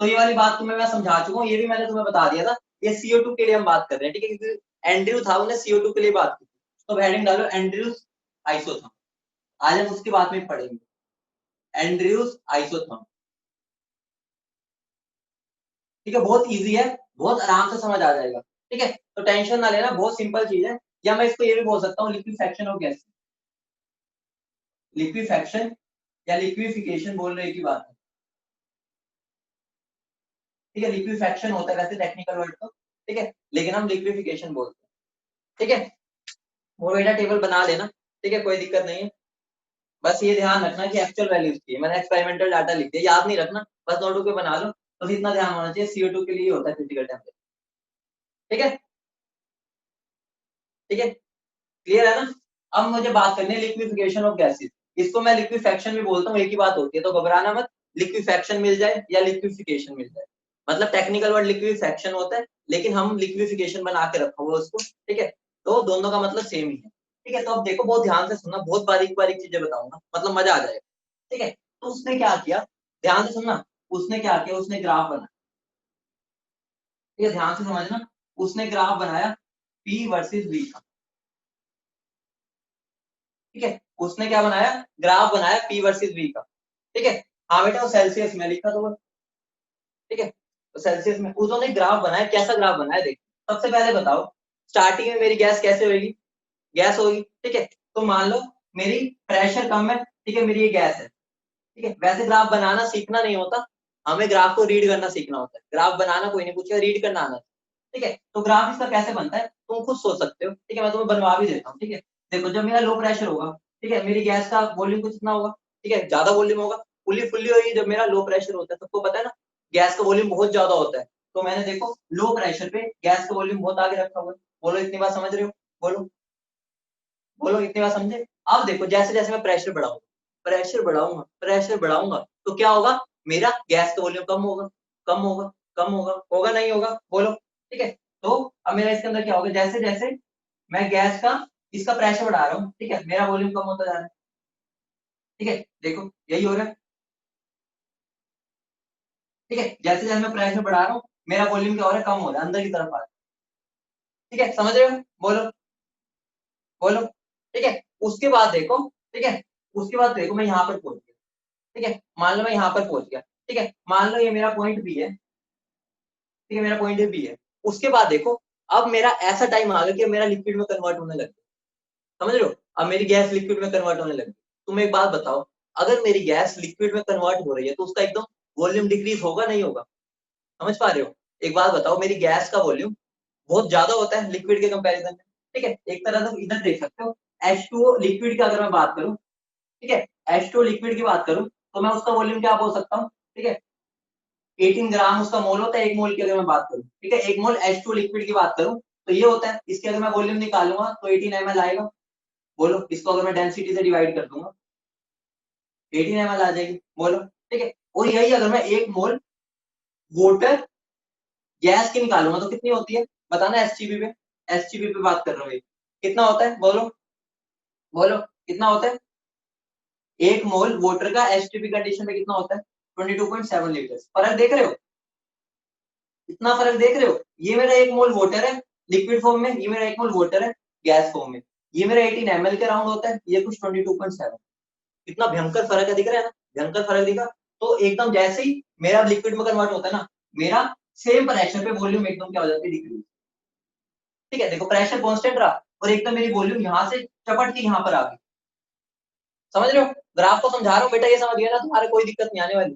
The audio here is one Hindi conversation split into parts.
तो ये वाली बात तुम्हें मैं समझा चुका हूँ, ये भी मैंने तुम्हें बता दिया था। ये CO2 के लिए हम बात कर रहे हैं, ठीक है, क्योंकि एंड्रयू था, उन्हें CO2 के लिए बात की, तो हेडिंग डालो एंड्रयूज आइसोथर्म। आज हम उसके बाद में पढ़ेंगे एंड्रयूज आइसोथर्म। ठीक है, बहुत इजी है, बहुत आराम से समझ आ जाएगा। ठीक है, तो टेंशन ना लेना, बहुत सिंपल चीज है। या मैं इसको ये भी बोल सकता हूँ लिक्विफेक्शन ऑफ गैस, लिक्विफेक्शन या लिक्विफिकेशन बोल रहे की बात है। ठीक है, लिक्विफेक्शन होता है वैसे टेक्निकल वर्ड तो, ठीक है, लेकिन हम लिक्विफिकेशन बोलते हैं। ठीक है, वो बेटा टेबल बना लेना, ठीक है, कोई दिक्कत नहीं है। बस ये ध्यान रखना कि एक्चुअल वैल्यूज की, मैंने एक्सपेरिमेंटल डाटा लिख दिया, याद नहीं रखना, बस नोटबुक पे बना लो। तो इतना ध्यान होना चाहिए, CO2 के लिए होता है क्रिटिकल टेम्परेचर। ठीक है, ठीक है, क्लियर है ना। अब मुझे बात करनी है लिक्विफिकेशन ऑफ गैसेस। इसको मैं लिक्विफेक्शन भी बोलता हूँ, एक ही बात होती है, तो घबराना मत। लिक्विफेक्शन मिल जाए या लिक्विफिकेशन मिल जाए, मतलब टेक्निकल वर्ड लिक्विफेक्शन होता है, लेकिन हम लिक्विफिकेशन बना के रखा हुआ उसको। ठीक है, तो दोनों का मतलब सेम ही है। ठीक है, तो अब देखो, बहुत ध्यान से सुनना, बहुत बारीक बारीक चीजें बताऊंगा, मतलब मजा आ जाएगा। ठीक है, तो उसने क्या किया, ध्यान से सुनना। उसने क्या किया, उसने ग्राफ बनाया। ठीक है, ध्यान से समझना। उसने ग्राफ बनाया P वर्सेस V का। ठीक है, उसने क्या बनाया, ग्राफ बनाया P वर्सेस V का। ठीक है, हाँ बेटा वो सेल्सियस में लिखा तो। ठीक है, तो सेल्सियस में उन्होंने ग्राफ बनाया, कैसा ग्राफ बनाया देख। सबसे पहले बताओ, स्टार्टिंग में मेरी गैस कैसे होगी, गैस होगी। ठीक है, तो मान लो मेरी प्रेशर कम है, ठीक है, मेरी ये गैस है। ठीक है, वैसे ग्राफ बनाना सीखना नहीं होता, हमें ग्राफ को रीड करना सीखना होता है। ग्राफ बनाना कोई नहीं पूछेगा, रीड करना आना। ठीक है, तो ग्राफ इसका कैसे बनता है तुम खुद सोच सकते हो। ठीक है, मैं तुम्हें बनवा भी देता हूँ। ठीक है, देखो जब मेरा लो प्रेशर होगा, ठीक है, मेरी गैस का वॉल्यूम कुछ इतना होगा। ठीक है, ज्यादा वॉल्यूम होगा, फुल्ली फुल्ली होगी जब मेरा लो प्रेशर होता है, सबको पता है ना, गैस का वॉल्यूम बहुत ज्यादा होता है। तो मैंने देखो लो प्रेशर पे गैस का वॉल्यूम बहुत आगे रखा हुआ है। बोलो इतनी बात समझ रहे हो, बोलो, बोलो इतनी बात समझे। अब देखो जैसे जैसे मैं प्रेशर बढ़ाऊंगा, प्रेशर बढ़ाऊंगा, प्रेशर बढ़ाऊंगा, तो क्या होगा, मेरा गैस का वॉल्यूम कम होगा, कम होगा, कम होगा, होगा नहीं होगा, बोलो। ठीक है, तो अब मेरा इसके अंदर क्या होगा, जैसे जैसे मैं गैस का इसका प्रेशर बढ़ा रहा हूँ, ठीक है, मेरा वॉल्यूम कम होता जा रहा है। ठीक है, देखो यही हो रहा है। ठीक है, जैसे जैसे मैं प्रेशर बढ़ा रहा हूँ, मेरा वॉल्यूम क्या हो रहा है, कम हो रहा है, अंदर की तरफ आ रहा है। ठीक है, समझ रहे हो, बोलो, बोलो। ठीक है, उसके बाद देखो, ठीक है, उसके बाद देखो मैं यहाँ पर पहुंच गया। ठीक है, मान लो मैं यहाँ पर पहुंच गया। ठीक है, मान लो ये मेरा पॉइंट बी है। ठीक है, मेरा पॉइंट बी है। उसके बाद देखो, अब मेरा ऐसा टाइम आ गया कि मेरा लिक्विड में कन्वर्ट होने लग गया। समझ रहे हो, अब मेरी गैस लिक्विड में कन्वर्ट होने लगी। तुम एक बात बताओ, अगर मेरी गैस लिक्विड में कन्वर्ट हो रही है तो उसका एकदम वॉल्यूम डिक्रीज होगा नहीं होगा। समझ पा रहे हो, एक बात बताओ, मेरी गैस का वॉल्यूम बहुत ज्यादा होता है लिक्विड के कंपैरिजन में। ठीक है, एक तरह से इधर देख सकते हो, H2O लिक्विड की अगर मैं बात करूं, ठीक है, H2O लिक्विड की बात करूं, तो मैं उसका वॉल्यूम क्या बोल सकता हूँ, ठीक है, 18 ग्राम उसका मोल होता है एक मोल की अगर मैं बात करूं। ठीक है, एक मोल H2O लिक्विड की बात करूं तो ये होता है, इसके अगर मैं वॉल्यूम निकालूंगा तो 18 ml आएगा। बोलो, इसको अगर मैं डेंसिटी से डिवाइड कर दूंगा 18 ml आ जाएगी, बोलो। ठीक है, और यही अगर मैं एक मोल वाटर गैस की निकालूंगा तो कितनी होती है, बताना। एसजीबी पे, एसजीबी पे बात कर रहा हूँ, कितना होता है, बोलो, बोलो, कितना होता है, एक मोल वाटर का एचटीपी कंडीशन में कितना होता है, 22.7 लीटर। फर्क देख रहे हो, इतना फर्क देख रहे हो। ये मेरा एक मोल वाटर है लिक्विड फॉर्म में, ये मेरा एक मोल वाटर है गैस फॉर्म में। ये मेरा 18 ml के राउंड होता है, ये कुछ 22.7। कितना भयंकर फर्क है, दिख रहा है ना, भयंकर फर्क दिखा। तो एकदम जैसे ही मेरा लिक्विड में कन्वर्ट होता है ना, मेरा सेम प्रेशर पे वॉल्यूम एकदम क्या हो जाती है, डिक्रीज। ठीक है, देखो प्रेशर कांस्टेंट रहा और एकदम मेरी वॉल्यूम यहाँ से चपट के यहाँ पर आ गई। समझ रहे हो, ग्राफ को समझा रहा हूँ बेटा, ये समझ गया ना, तुम्हारे कोई दिक्कत नहीं आने वाली।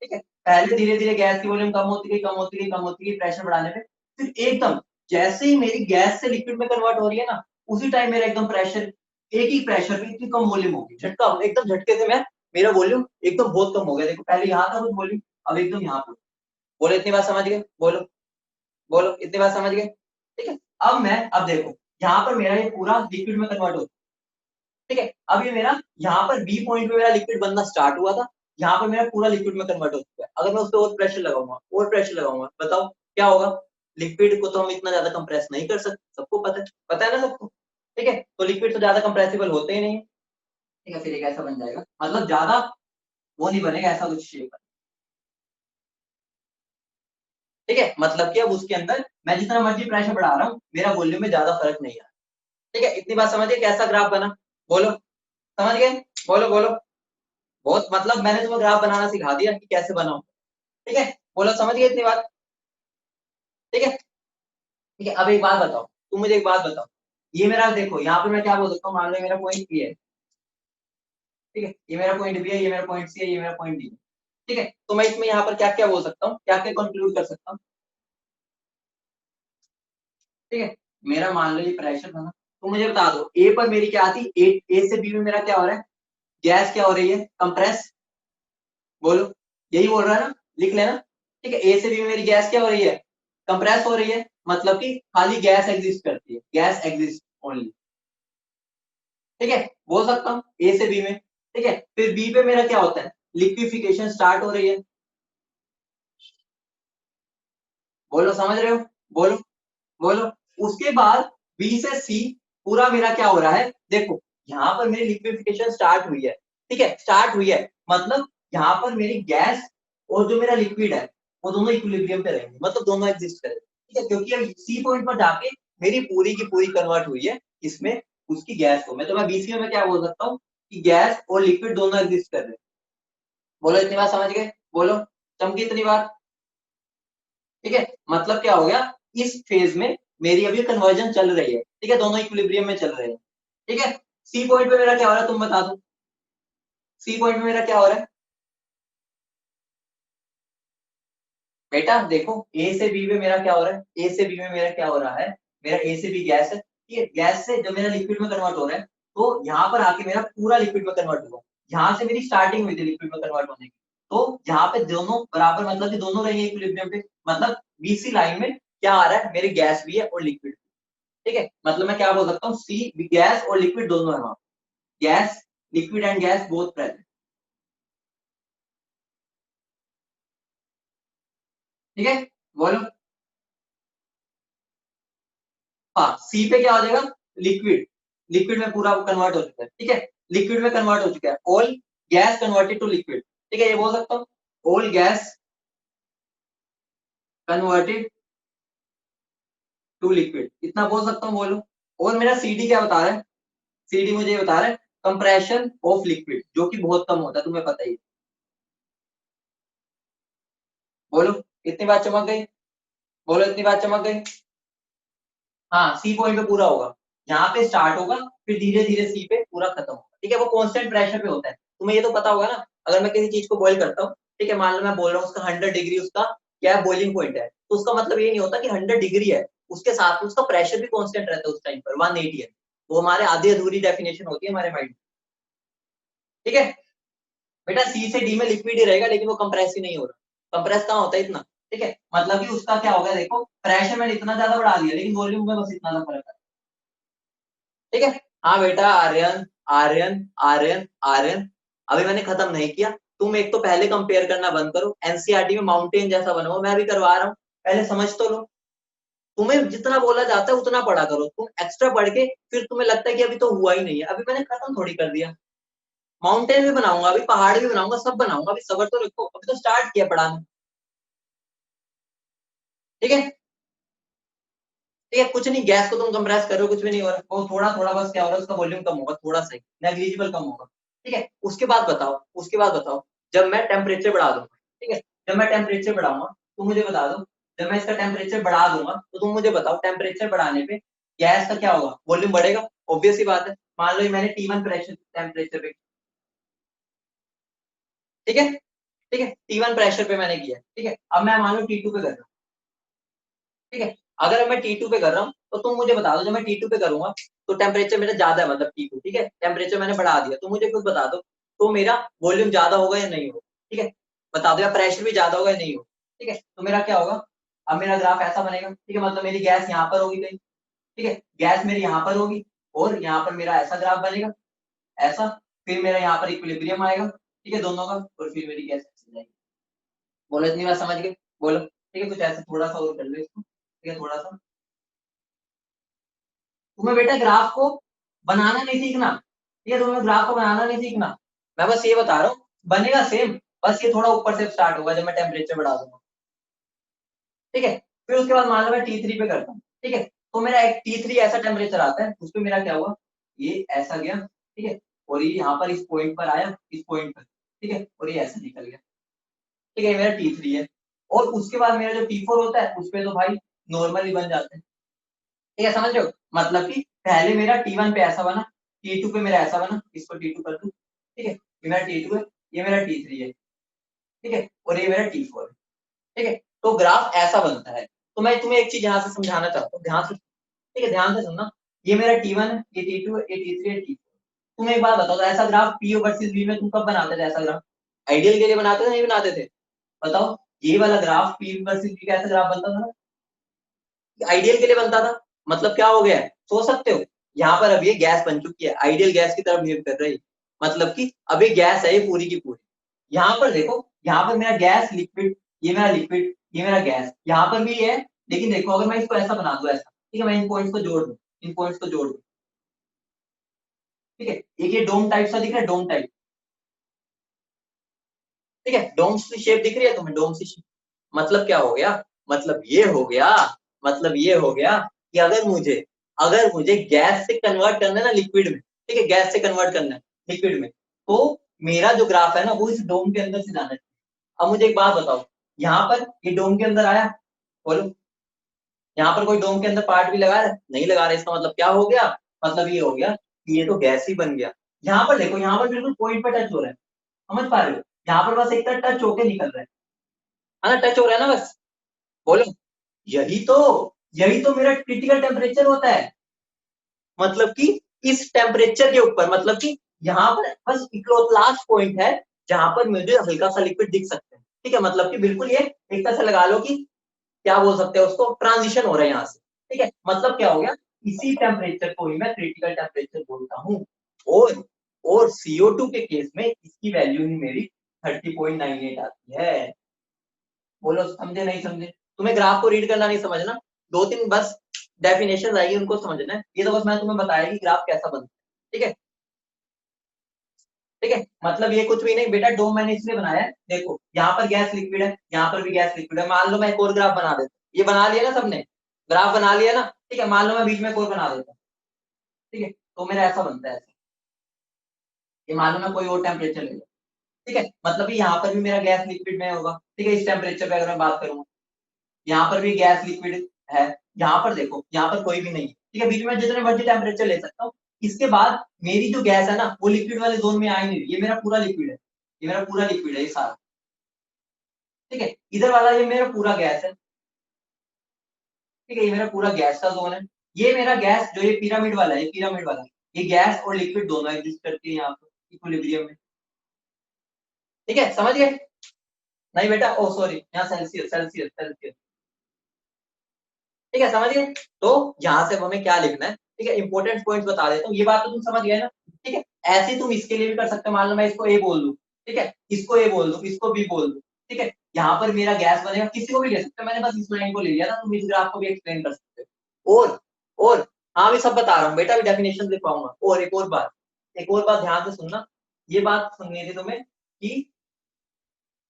ठीक है, पहले धीरे धीरे गैस की वॉल्यूम कम होती गई, कम होती गई, कम होती गई प्रेशर बढ़ाने पे, फिर एकदम जैसे ही मेरी गैस से लिक्विड में कन्वर्ट हो रही है ना, उसी टाइम मेरा एकदम प्रेशर, एक ही प्रेशर पे इतनी कम वॉल्यूम होगी, झटका एकदम झटके से मैं, मेरा वॉल्यूम एकदम बहुत कम हो गया। देखो पहले यहाँ था कुछ वॉल्यूम, अब एकदम यहाँ पर। बोलो इतनी बात समझ गए, बोलो, बोलो इतनी बात समझ गए। ठीक है, अब मैं, अब देखो यहाँ पर मेरा ये पूरा लिक्विड में कन्वर्ट हो, ठीक है, अब ये मेरा यहाँ पर बी पॉइंट पे मेरा लिक्विड बनना स्टार्ट हुआ था, यहाँ पर मेरा पूरा लिक्विड में कन्वर्ट हो चुका है। अगर मैं उस पर और प्रेशर लगाऊंगा, और प्रेशर लगाऊंगा, बताओ क्या होगा। लिक्विड को तो हम इतना ज्यादा कंप्रेस नहीं कर सकते, सबको पता है ना सबको। ठीक है, तो लिक्विड तो ज्यादा कंप्रेसिबल होते ही नहीं है। ठीक है, फिर एक ऐसा बन जाएगा, मतलब ज्यादा वो नहीं बनेगा, ऐसा कुछ शेप ठीक है, मतलब कि अब उसके अंदर मैं जितना मर्जी प्रेशर बढ़ा रहा हूँ मेरा वॉल्यूम में ज्यादा फर्क नहीं आ रहा। ठीक है, इतनी बात समझिए कैसा ग्राफ बना, बोलो समझ गए, बोलो बोलो। बहुत मतलब मैंने तुम्हें ग्राफ बनाना सिखा दिया कि कैसे बनाओ। ठीक है, बोलो समझ गए इतनी बात। ठीक है, ठीक है, अब एक बात बताओ, तुम मुझे एक बात बताओ, ये मेरा देखो यहाँ पे मैं क्या बोल सकता हूँ, मान लो मेरा पॉइंट बी है। ठीक है, ये मेरा पॉइंट बी है, ये मेरा पॉइंट सी है, ये मेरा पॉइंट डी है। ठीक है, तो मैं इसमें यहाँ पर क्या क्या बोल सकता हूँ, क्या क्या कंक्लूड कर सकता हूँ। ठीक है, मेरा मान लो ये प्रेशर था ना, तो मुझे बता दो ए पर मेरी क्या आती, ए से बी में मेरा क्या हो रहा है, गैस क्या हो रही है, कंप्रेस, बोलो यही बोल रहा है ना, लिख लेना। ठीक है, ए से बी में मेरी गैस क्या हो रही है, कंप्रेस हो रही है, मतलब कि खाली गैस एग्जिस्ट करती है, गैस एग्जिस्ट ओनली। ठीक है, बोल सकता हूँ ए से बी में। ठीक है, फिर बी पे मेरा क्या होता है, लिक्विफिकेशन स्टार्ट हो रही है, बोलो समझ रहे हो, बोलो बोलो। उसके बाद बी से सी पूरा मेरा क्या हो रहा है, देखो यहाँ पर मेरी लिक्विफिकेशन स्टार्ट हुई है। ठीक है, स्टार्ट हुई है, मतलब यहाँ पर मेरी गैस और जो मेरा लिक्विड है वो दोनों इक्विलिब्रियम पे रहेंगे, मतलब दोनों एग्जिस्ट करेंगे। ठीक है, क्योंकि अब सी पॉइंट पर जाके मेरी पूरी की पूरी कन्वर्ट हुई है इसमें, उसकी गैस को। मैं तो मैं बीसी में क्या बोल सकता हूँ कि गैस और लिक्विड दोनों एग्जिस्ट कर रहे हैं। बोलो इतनी बात समझ गए, बोलो चमकी इतनी बात। ठीक है, मतलब क्या हो गया, इस फेज में मेरी अभी कन्वर्जन चल रही है। ठीक है, दोनों इक्विलिब्रियम में चल रहे हैं। ठीक है, सी पॉइंट पे मेरा क्या हो रहा है तुम बता दो, सी पॉइंट पे मेरा क्या हो रहा है बेटा, देखो ए से बी में मेरा क्या हो रहा है, ए से बी में मेरा क्या हो रहा है, मेरा ए से बी गैस है। ठीक है, गैस से जब मेरा लिक्विड में कन्वर्ट हो रहा है तो यहाँ पर आके मेरा पूरा लिक्विड में कन्वर्ट हुआ, यहाँ से मेरी स्टार्टिंग हुई थी लिक्विड में कन्वर्ट होने की। तो यहाँ पे दोनों बराबर, मतलब कि दोनों रहेंगे इक्विलिब्रियम पे, मतलब बीसी लाइन में क्या आ रहा है, मेरी गैस भी है और लिक्विड। ठीक है, मतलब मैं क्या बोल सकता हूँ, सी गैस और लिक्विड दोनों है वहां, gas liquid and gas both present. ठीक है, बोलो। हाँ, सी पे क्या हो जाएगा, लिक्विड, लिक्विड में पूरा कन्वर्ट हो चुका है। ठीक है, लिक्विड में कन्वर्ट हो चुका है, all gas converted to liquid. ठीक है, ये बोल सकता हूँ, all gas converted to liquid, इतना बोल सकता हूँ, बोलो। और मेरा सीडी क्या बता रहा है, सीडी मुझे ये बता रहा है कंप्रेशन ऑफ लिक्विड, जो कि बहुत कम होता है, तुम्हें पता ही है। बोलो इतनी बात चमक गई, बोलो इतनी बात चमक गई। हाँ, सी पॉइंट पे पूरा होगा, यहाँ पे स्टार्ट होगा, फिर धीरे धीरे सी पे पूरा खत्म होगा। ठीक है, वो कांस्टेंट प्रेशर पे होता है, तुम्हें ये तो पता होगा ना। अगर मैं किसी चीज को बॉईल करता हूँ, ठीक है, मान लो मैं बोल रहा हूँ उसका 100 डिग्री उसका क्या है, बॉइलिंग पॉइंट है, तो उसका मतलब ये नहीं होता कि 100 डिग्री है, उसके साथ उसका प्रेशर भी कांस्टेंट रहता है उस टाइम पर 180 है। वो हमारे आधी अधूरी डेफिनेशन होती है हमारे माइंड। ठीक है बेटा, सी से डी में लिक्विड ही रहेगा, लेकिन वो कंप्रेस ही नहीं हो रहा, कंप्रेस कहाँ होता है इतना। ठीक है, मतलब कि उसका क्या होगा, देखो प्रेशर मैंने इतना ज्यादा बढ़ा दिया, लेकिन वॉल्यूम में बस इतना सा फर्क है। ठीक है, हाँ बेटा, आर्यन आर्यन आर्यन आर्यन, अभी मैंने खत्म नहीं किया। तुम एक तो पहले कंपेयर करना बंद करो, एनसीईआरटी में माउंटेन जैसा बनो, मैं भी करवा रहा हूँ, पहले समझ तो लो। तुम्हें जितना बोला जाता है उतना पढ़ा करो, तुम एक्स्ट्रा पढ़ के फिर तुम्हें लगता है कि अभी तो हुआ ही नहीं है, अभी मैंने खत्म थोड़ी कर दिया। माउंटेन भी बनाऊंगा, अभी पहाड़ भी बनाऊंगा, सब बनाऊंगा, अभी सबर तो रखो, अभी तो स्टार्ट किया पढ़ाना। ठीक है, ठीक है, कुछ नहीं, गैस को तुम कंप्रेस करो, कुछ भी नहीं हो रहा, वो थोड़ा थोड़ा बस क्या हो रहा है, उसका वॉल्यूम कम होगा, थोड़ा सा नेग्लिजिबल कम होगा। ठीक है, उसके बाद बताओ, उसके बाद बताओ, जब मैं टेम्परेचर बढ़ा दूंगा, ठीक है, जब मैं टेम्परेचर बढ़ाऊंगा तो मुझे बता दो, जब मैं इसका टेम्परेचर बढ़ा दूंगा तो तुम मुझे बताओ टेम्परेचर बढ़ाने पे गैस का क्या होगा, वॉल्यूम बढ़ेगा, ऑब्वियस ही बात है। मान लो ये मैंने T1 प्रेशर टेम्परेचर पे, ठीक है, ठीक है, T1 प्रेशर पे मैंने किया, ठीक है, अब मैं मान लो T2 पे कर रहा हूँ। ठीक है, अगर मैं T2 पे कर रहा हूँ तो तुम मुझे बता दो, जब मैं T2 पे करूंगा तो टेम्परेचर मेरा ज्यादा है, मतलब T2, ठीक है, टेम्परेचर मैंने बढ़ा दिया, तो मुझे कुछ बता दो, तो मेरा वॉल्यूम ज्यादा होगा या नहीं होगा। ठीक है, बता दो, या प्रेशर भी ज्यादा होगा या नहीं होगा। ठीक है, तो मेरा क्या होगा, अब मेरा ग्राफ ऐसा बनेगा। ठीक है, मतलब मेरी गैस यहाँ पर होगी कहीं, ठीक है, गैस मेरी यहाँ पर होगी, और यहाँ पर मेरा ऐसा ग्राफ बनेगा, ऐसा, फिर मेरा यहाँ पर इक्विलिब्रियम आएगा, ठीक है, दोनों का, और फिर मेरी गैस ऐसे जाएगी। बोलो इतनी बात समझ गए, बोलो। ठीक है, कुछ ऐसा थोड़ा सा और कर लो इसको, ठीक है, थोड़ा सा। तुम्हें बेटा ग्राफ को बनाना नहीं सीखना, ठीक है, तुम्हें ग्राफ को बनाना नहीं सीखना, मैं बस ये बता रहा हूँ, बनेगा सेम, बस ये थोड़ा ऊपर से स्टार्ट होगा जब मैं टेम्परेचर बढ़ा दूंगा। ठीक है। फिर उसके बाद मान लो मैं T3 पे करता हूँ, ठीक है, तो मेरा एक T3 ऐसा टेम्परेचर आता है, उस पे मेरा क्या हुआ, ये ऐसा गया, ठीक है, और ये यहाँ पर इस पॉइंट पर आया, इस पॉइंट पर, ठीक है, और ये ऐसा निकल गया, ठीक है, मेरा T3 है। और उसके बाद मेरा जो T4 होता है उस पे तो भाई नॉर्मली बन जाते हैं, ठीक है, समझ रहे हो, मतलब कि पहले मेरा T1 पे ऐसा बना, T2 पे मेरा ऐसा बना, इसको T2 कर दूं, ठीक है, ये मेरा T2 है, ये मेरा T3 है, ठीक है, और ये मेरा T4 है, ठीक है, तो ग्राफ ऐसा बनता है। तो मैं तुम्हें एक चीज यहाँ से समझाना चाहता हूँ, ध्यान से, ठीक है, ध्यान से सुनना, ये मेरा T1 है, ये T2 है, ये T3 है, T4। तुम एक बात बताओ, तो ऐसा ग्राफ P वर्सेस V में तुम कब बनाते थे, ऐसा ग्राफ आइडियल के लिए बनाते थे, नहीं बनाते थे, बताओ, ये वाला ग्राफ P वर्सेस V का ऐसा ग्राफ बनता था ना, आइडियल के लिए बनता था, मतलब क्या हो गया है, सोच सकते हो, यहाँ पर अब ये गैस बन चुकी है, आइडियल गैस की तरफ बिहेव कर रही है, मतलब कि अब ये गैस है ये पूरी की पूरी। यहाँ पर देखो, यहाँ पर मेरा गैस लिक्विड, ये मेरा लिक्विड, ये मेरा गैस, यहाँ पर भी है, लेकिन देखो अगर मैं इसको ऐसा बना दूं, ऐसा, ठीक है, मैं इन पॉइंट्स को जोड़ दूं, इन पॉइंट्स को जोड़ दूं, ठीक है, एक ये डोम टाइप सा दिख रहा है, डोम टाइप, ठीक है, डोम सी शेप दिख रही है तुम्हें, डोम सी शेप, मतलब क्या हो गया, मतलब ये हो गया, मतलब ये हो गया कि अगर मुझे गैस से कन्वर्ट करना है ना लिक्विड में, ठीक है, गैस से कन्वर्ट करना है लिक्विड में, तो मेरा जो ग्राफ है ना वो इस डोम के अंदर से जाना है। अब मुझे एक बात बताओ, यहाँ पर ये डोम के अंदर आया, बोलो, यहाँ पर कोई डोम के अंदर पार्ट भी लगा रहा है, नहीं लगा रहा, इसका मतलब क्या हो गया, मतलब ये हो गया कि ये तो गैस ही बन गया। यहाँ पर देखो, यहाँ पर बिल्कुल पॉइंट पर टच हो रहा है, समझ पा रहे हो, यहाँ पर बस एक तरह टच होके निकल रहा है ना, टच हो रहा है ना बस, बोलो, यही तो यही तो मेरा क्रिटिकल टेम्परेचर होता है, मतलब कि इस टेम्परेचर के ऊपर, मतलब कि यहाँ पर बस लास्ट पॉइंट है जहां पर मुझे हल्का सा लिक्विड दिख सकता है, ठीक है, मतलब कि बिल्कुल ये एक तरह से लगा लो कि क्या बोल सकते हैं उसको, ट्रांजिशन हो रहा है यहाँ से, ठीक है, मतलब क्या हो गया, इसी टेम्परेचर को ही मैं क्रिटिकल टेम्परेचर बोलता हूँ। और CO2 के केस में इसकी वैल्यू ही मेरी 30.98 आती है। बोलो समझे नहीं समझे, तुम्हें ग्राफ को रीड करना नहीं समझना, दो तीन बस डेफिनेशन आएगी उनको समझना है, ये तो बस मैं तुम्हें बताया कि ग्राफ कैसा बनता है, ठीक है, ठीक है, मतलब ये कुछ भी नहीं बेटा, डोम मैंने इसलिए बनाया है, देखो यहाँ पर गैस लिक्विड है, यहाँ पर भी गैस लिक्विड है, मान लो मैं एक और ग्राफ बना देता हूँ, ये बना लिया ना सबने, ग्राफ बना लिया ना, ठीक है, मान लो मैं बीच में एक और बना देता हूँ, ठीक है, तो मेरा ऐसा बनता है ऐसा, ये मान लो मैं कोई और टेम्परेचर ले लूँ, ठीक है, मतलब यहाँ पर भी मेरा गैस लिक्विड में होगा, ठीक है, इस टेम्परेचर पे अगर मैं बात करूँ, यहाँ पर भी गैस लिक्विड है, यहाँ पर देखो, यहाँ पर कोई भी नहीं है, ठीक है, बीच में जितने मर्जी टेम्परेचर ले सकता हूँ, इसके बाद मेरी जो गैस है ना वो लिक्विड वाले जोन में आ ही नहीं रही, ये मेरा पूरा लिक्विड है, ये मेरा पूरा लिक्विड है ये सारा, ठीक है, इधर वाला ये मेरा पूरा गैस है, ठीक है, ये मेरा पूरा गैस का जोन है, ये मेरा गैस जो ये पिरामिड वाला है, ये पिरामिड वाला, ये गैस और लिक्विड दोनों एग्जिस्ट करती है यहाँ पर इक्विलिब्रियम में, ठीक है, समझ गए, नहीं बेटा, ओ सॉरी, यहाँ सेल्सियस सेल्सियस सेल्सियस, ठीक है, समझ गए, तो यहाँ से हमें क्या लिखना है, ठीक है, इंपॉर्टेंट पॉइंट्स बता देता हूँ, ये बात तो तुम समझ गए ना, ठीक है, ऐसे तुम इसके लिए भी कर सकते हो, मान लो मैं इसको ए बोल दूं, ठीक है, इसको ए बोल दूं, इसको बी बोल दूं, ठीक है, यहाँ पर मेरा गैस बनेगा, किसी को भी ले सकते हो, मैंने बस इस लाइन को ले लिया था, तुम इस ग्राफ को भी एक्सप्लेन कर सकते हो, और हाँ मैं सब बता रहा हूँ बेटा, भी डेफिनेशन लिख पाऊंगा, और एक और बात ध्यान से सुनना, ये बात सुननी थी तुम्हें कि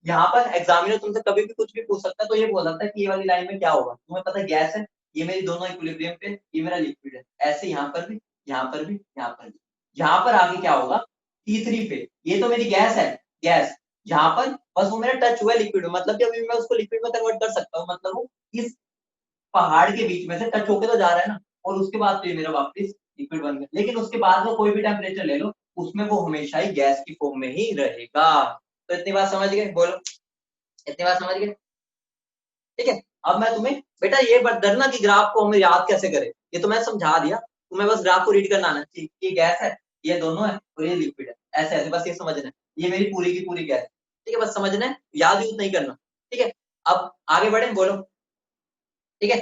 यहाँ पर एग्जामिनर तुमसे कभी भी कुछ भी पूछ सकता है, तो ये बोल सकता है कि ये वाली लाइन में क्या होगा, तुम्हें पता है गैस है, ये मेरी दोनों इक्विलिब्रियम पे, ये मेरा लिक्विड है, ऐसे यहाँ पर भी, यहाँ पर भी, यहाँ पर भी, यहाँ पर आगे क्या होगा, T3 पे, ये तो मेरी गैस है, गैस, यहाँ पर बस वो मेरा टच हुआ है लिक्विड में, मतलब कि अभी मैं उसको लिक्विड में कन्वर्ट कर सकता हूँ, मतलब वो इस पहाड़ के बीच में से टच होके तो जा रहा है ना, और उसके बाद तो ये मेरा वापस लिक्विड बन गया, लेकिन उसके बाद वो कोई भी टेम्परेचर ले लो, उसमें वो हमेशा ही गैस की फॉर्म में ही रहेगा। तो इतनी बात समझ गए, बोलो, इतनी बात समझ गए, ठीक है, अब मैं तुम्हें बेटा ये मत डरना कि ग्राफ को हमें याद कैसे करें, ये तो मैं समझा दिया, तुम्हें बस ग्राफ को रीड करना आना चाहिए, ये गैस है, ये दोनों है, और ये लिक्विड है, ऐसे ऐसे बस ये समझना है, ये मेरी पूरी की पूरी गैस है, ठीक है, बस समझना है, याद यूज नहीं करना, ठीक है, अब आगे बढ़े, बोलो, ठीक है,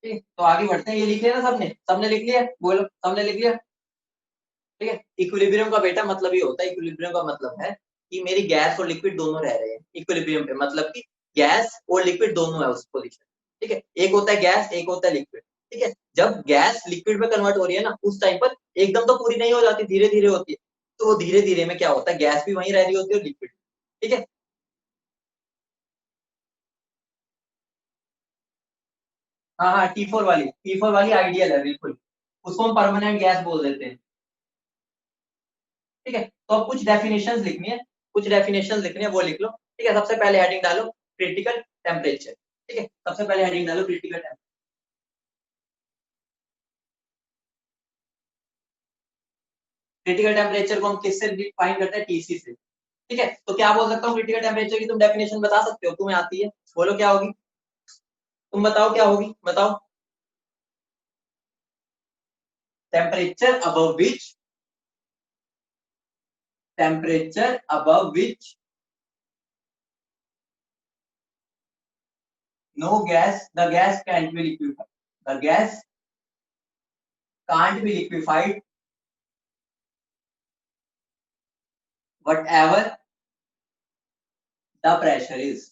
ठीक है, तो आगे बढ़ते हैं, ये लिख लिया ना सबने, सबने लिख लिया, बोलो, सबने लिख लिया, ठीक है, इक्विलिब्रियम का बेटा मतलब ये होता है, इक्विलिब्रियम का मतलब है कि मेरी गैस और लिक्विड दोनों रह रहे हैं इक्विलिब्रियम पे, मतलब कि गैस और लिक्विड दोनों है उस पोजीशन, ठीक है, एक होता है गैस, एक होता है लिक्विड, ठीक है, जब गैस लिक्विड में कन्वर्ट हो रही है ना उस टाइम पर एकदम तो पूरी नहीं हो जाती, धीरे धीरे होती है, तो वो धीरे धीरे में क्या होता है, गैस भी वहीं रह रही होती है और लिक्विड, ठीक है, हाँ हाँ, T4 वाली आइडियल है बिल्कुल, उसको हम परमानेंट गैस बोल देते हैं। ठीक है, तो अब कुछ डेफिनेशंस लिखनी है, कुछ डेफिनेशंस लिखनी है, वो लिख लो। ठीक है, सबसे पहले हेडिंग डालो क्रिटिकल टेम्परेचर। ठीक है, सबसे पहले हेडिंग डालो क्रिटिकल टेम्परेचर। क्रिटिकल टेम्परेचर को हम किससे डिफाइन करते हैं? टीसी से। ठीक है, तो क्या बोल सकता हूँ क्रिटिकल टेम्परेचर की? तुम डेफिनेशन बता सकते हो, तुम्हें आती है, बोलो क्या होगी, तुम बताओ क्या होगी, बताओ। Temperature above which, temperature above which no gas, the gas can't be liquefied, the gas can't be liquefied whatever the pressure is।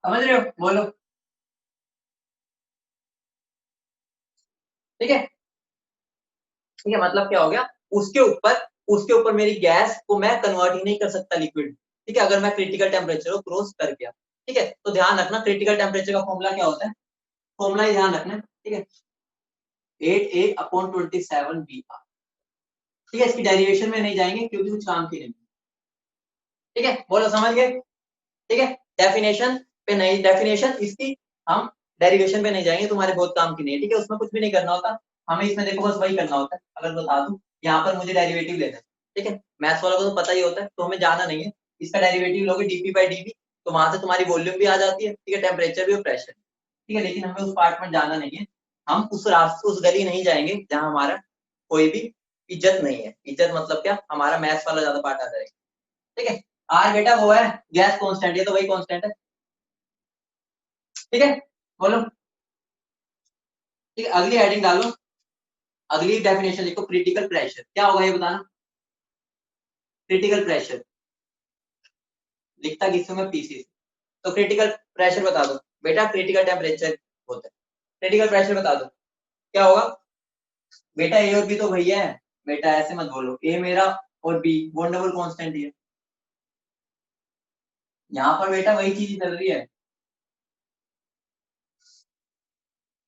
समझ रहे हो, बोलो। ठीक है, ठीक है, मतलब क्या हो गया, उसके ऊपर, उसके ऊपर मेरी गैस को मैं कन्वर्ट ही नहीं कर सकता लिक्विड। ठीक है, अगर मैं क्रिटिकल टेम्परेचर को क्रॉस कर गया। ठीक है, तो ध्यान रखना क्रिटिकल टेम्परेचर का फॉर्मूला क्या होता है, फॉर्मूला ही ध्यान रखना। ठीक है, 8A/27 BR। ठीक है, इसकी डेरिवेशन में नहीं जाएंगे क्योंकि कुछ काम की नहीं। ठीक है, बोलो, समझ गए। ठीक है, डेफिनेशन पे नहीं, डेफिनेशन इसकी हम डेरिवेशन पे नहीं जाएंगे, तुम्हारे बहुत काम की नहीं है। ठीक है, उसमें कुछ भी नहीं करना होता, हमें इसमें देखो बस वही करना होता है। अगर बता दूं, यहाँ पर मुझे डेरिवेटिव लेना है। ठीक है, मैथ्स वालों को तो पता ही होता है, तो हमें जाना नहीं है। इसका डेरिवेटिव लोगे dp/dv, तो वहां से तुम्हारी वॉल्यूम भी आ जाती है। ठीक है, टेम्परेचर भी और प्रेशर। ठीक है, लेकिन हमें उस पार्ट में जाना नहीं है। हम उस रास्ते, उस गली नहीं जाएंगे जहाँ हमारा कोई भी इज्जत नहीं है। इज्जत मतलब क्या, हमारा मैथ्स वाला ज्यादा पार्ट आ जाएगा। ठीक है, आर बेटा वो है गैस कांस्टेंट, ये तो वही कांस्टेंट है। ठीक है, बोलो। ठीक है, अगली हेडिंग डालो, अगली डेफिनेशन लिखो क्रिटिकल प्रेशर। क्या होगा ये बताना, क्रिटिकल प्रेशर लिखता किससे मैं? पीसी से। तो क्रिटिकल प्रेशर बता दो बेटा, क्रिटिकल टेम्परेचर होता है, क्रिटिकल प्रेशर बता दो क्या होगा। बेटा ए और बी तो भैया है, बेटा ऐसे मत बोलो, ए मेरा और बी बॉन्डेबल कांस्टेंट ही है। यहाँ पर बेटा वही चीज चल रही है।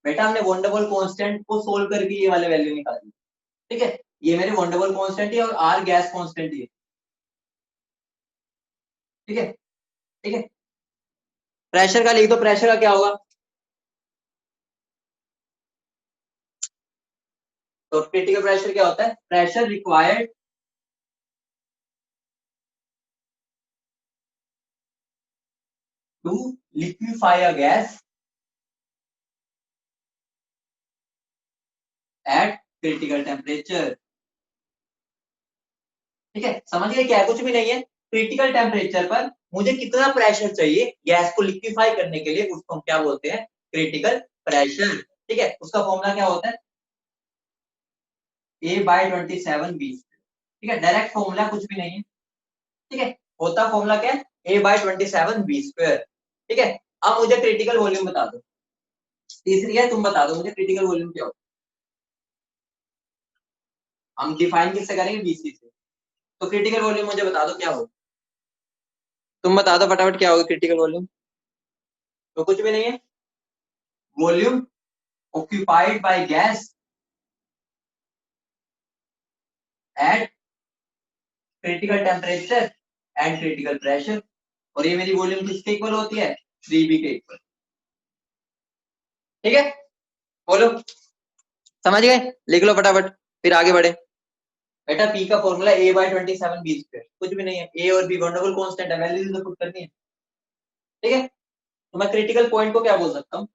बेटा हमने बॉन्डेबल कांस्टेंट को सोल्व करके ये वाले वैल्यू निकाली। ठीक है, ये मेरे बॉन्डेबल कांस्टेंट है और आर गैस कांस्टेंट है। ठीक है, ठीक है, प्रेशर का लिख दो, प्रेशर का क्या होगा। तो क्रिटिकल प्रेशर क्या होता है? Pressure required to liquefy a gas at critical temperature. ठीक है, समझ गए, क्या है, कुछ भी नहीं है। क्रिटिकल टेम्परेचर पर मुझे कितना प्रेशर चाहिए गैस को लिक्विफाई करने के लिए, उसको हम क्या बोलते हैं? Critical pressure. ठीक है, उसका फॉर्मूला क्या होता है? A/27 B। ठीक है, डायरेक्ट फॉर्मूला कुछ भी नहीं है। ठीक है, होता फॉर्मूला क्या है? A/27 B²। ठीक है, अब मुझे क्रिटिकल वॉल्यूम बता दो। तीसरी है, तुम बता दो मुझे क्रिटिकल वॉल्यूम क्या होता है। हम डिफाइन किससे करेंगे? बीसी से। तो क्रिटिकल वॉल्यूम मुझे बता दो क्या हो, तुम बता दो फटाफट क्या होगा क्रिटिकल वॉल्यूम। तो कुछ भी नहीं है, volume occupied by gas at critical temperature and critical pressure। और ये मेरी वॉल्यूम किसके इक्वल होती है? 3b के इक्वल। ठीक है, बोलो, समझ गए, लिख लो फटाफट, फिर आगे बढ़े। बेटा पी का फॉर्मूला A/27 B², कुछ भी नहीं है, ए और बी बॉन्डेबल कांस्टेंट है, वैल्यू तो पुट करनी है। ठीक है, तो मैं क्रिटिकल पॉइंट को क्या बोल सकता हूँ,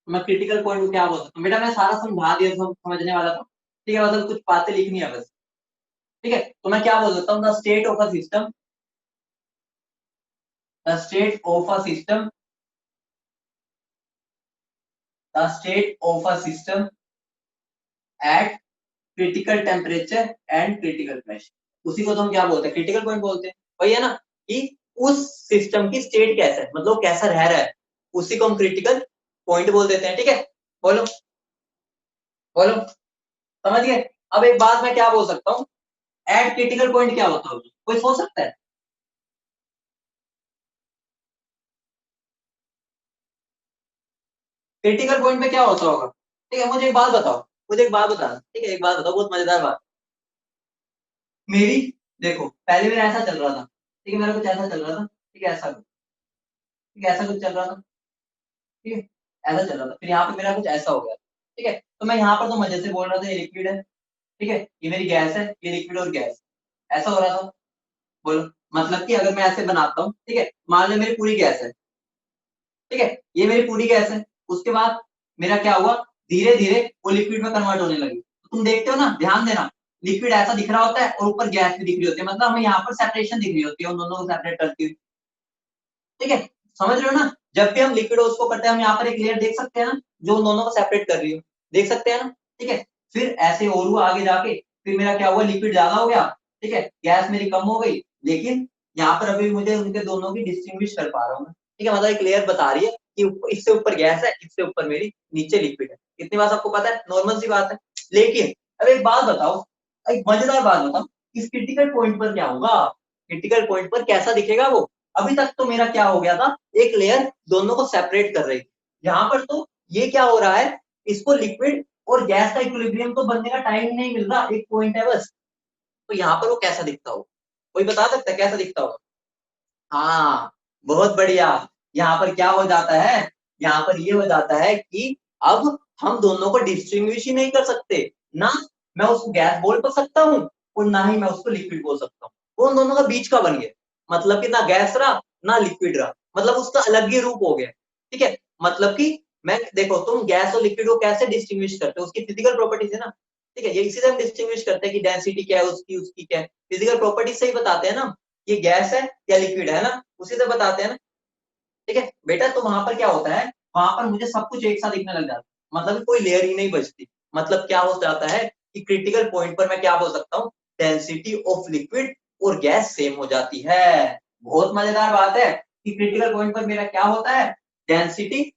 मैं क्रिटिकल पॉइंट को क्या बोल सकता हूँ? बेटा मैं सारा समझा दिया, सब समझने वाला था। ठीक है, मतलब कुछ बातें लिखनी है बस। ठीक है, तो मैं क्या बोल सकता हूँ? The state of a system, the state of a system, the state of a system eight critical temperature and critical pressure. उसी को तो हम क्या बोलते हैं? क्रिटिकल पॉइंट बोलते हैं। वही है ना, कि उस सिस्टम की स्टेट कैसा है, मतलब कैसा रह रहा है, उसी को हम क्रिटिकल पॉइंट बोल देते हैं। ठीक है, बोलो, बोलो, समझ गए। अब एक बात मैं क्या बोल सकता हूँ, एट क्रिटिकल पॉइंट क्या होता होगा, कोई सोच सकता है? क्रिटिकल पॉइंट पे क्या होता होगा? ठीक है, मुझे एक बात बताओ, मुझे एक बात बताना, ठीक है, एक बात बताओ, बहुत मजेदार बात। मेरी, देखो पहले मेरा ऐसा चल रहा था, ठीक है, मेरा कुछ ऐसा चल रहा था, ठीक है, ऐसा कुछ, ठीक है, ऐसा कुछ चल रहा था, ठीक है, ऐसा चल रहा था, फिर यहाँ पे मेरा कुछ ऐसा हो गया, ठीक है, तो मैं यहाँ पर तो मजे से बोल रहा था ये लिक्विड है, ठीक है, ये मेरी गैस है, ये लिक्विड और गैस, ऐसा हो रहा था। बोलो, मतलब कि अगर मैं ऐसे बनाता हूँ, ठीक है, मान लो मेरी पूरी गैस है, ठीक है, ये मेरी पूरी गैस है, उसके बाद मेरा क्या हुआ, धीरे धीरे वो लिक्विड में कन्वर्ट होने लगी, तो तुम देखते हो ना, ध्यान देना, लिक्विड ऐसा दिख रहा होता है और ऊपर गैस भी दिख रही होती है, मतलब हमें यहाँ पर सेपरेशन दिख रही होती है उन दोनों को सेपरेट करती हुई, ठीक है, समझ रहे हो ना? जब भी हम लिक्विड उसको करते हैं, हम यहाँ पर एक लेयर देख सकते हैं ना, जो उन दोनों को सेपरेट कर रही हो, देख सकते हैं ना, ठीक है, फिर ऐसे और हुआ आगे जाके, फिर मेरा क्या हुआ, लिक्विड ज्यादा हो गया, ठीक है, गैस मेरी कम हो गई, लेकिन यहाँ पर अभी मुझे उनके दोनों की डिस्टिंग्विश कर पा रहा हूँ, ठीक है, मतलब एक लेयर बता रही है कि इससे ऊपर गैस है, इससे ऊपर मेरी नीचे लिक्विड है, इतनी बात आपको पता है, नॉर्मल सी बात है। लेकिन अब एक बात बताओ, एक मजेदार बात बताओ, इस क्रिटिकल पॉइंट पर क्या होगा, क्रिटिकल पॉइंट पर कैसा दिखेगा वो? अभी तक तो मेरा क्या हो गया था, एक लेयर दोनों को सेपरेट कर रही थी, यहाँ पर तो ये क्या हो रहा है, इसको लिक्विड और गैस का इक्विलिब्रियम तो बनने का टाइम नहीं मिल रहा, एक पॉइंट है बस, तो यहाँ पर वो कैसा दिखता हो, कोई बता सकता है कैसा दिखता होगा? हाँ, बहुत बढ़िया। यहाँ पर क्या हो जाता है, यहाँ पर ये हो जाता है कि अब हम दोनों को डिस्टिंग्विश ही नहीं कर सकते ना, मैं उसको गैस बोल तो सकता हूँ और ना ही मैं उसको लिक्विड बोल सकता हूँ, वो उन दोनों का बीच का बन गया, मतलब कि ना गैस रहा ना लिक्विड रहा, मतलब उसका अलग ही रूप हो गया, ठीक है, मतलब कि मैं, देखो तुम गैस और लिक्विड को कैसे डिस्टिंग्विश करते हो, उसकी फिजिकल प्रॉपर्टीज है ना, ठीक है, ये इसी से हम डिस्टिंग्विश करते हैं कि डेंसिटी क्या है उसकी, उसकी क्या है, फिजिकल प्रॉपर्टीज से ही बताते हैं ना, ये गैस है या लिक्विड है ना, उसी से बताते हैं ना, ठीक है बेटा, तो वहां पर क्या होता है, वहां पर मुझे सब कुछ एक साथ दिखने लग जाता है, मतलब कोई लेयर ही नहीं बचती, मतलब क्या हो जाता है कि क्रिटिकल पॉइंट पर मैं क्या बोल सकता हूँ, डेंसिटी ऑफ लिक्विड और गैस सेम हो जाती है। बहुत मजेदार बात है कि क्रिटिकल पॉइंट पर मेरा क्या होता है, density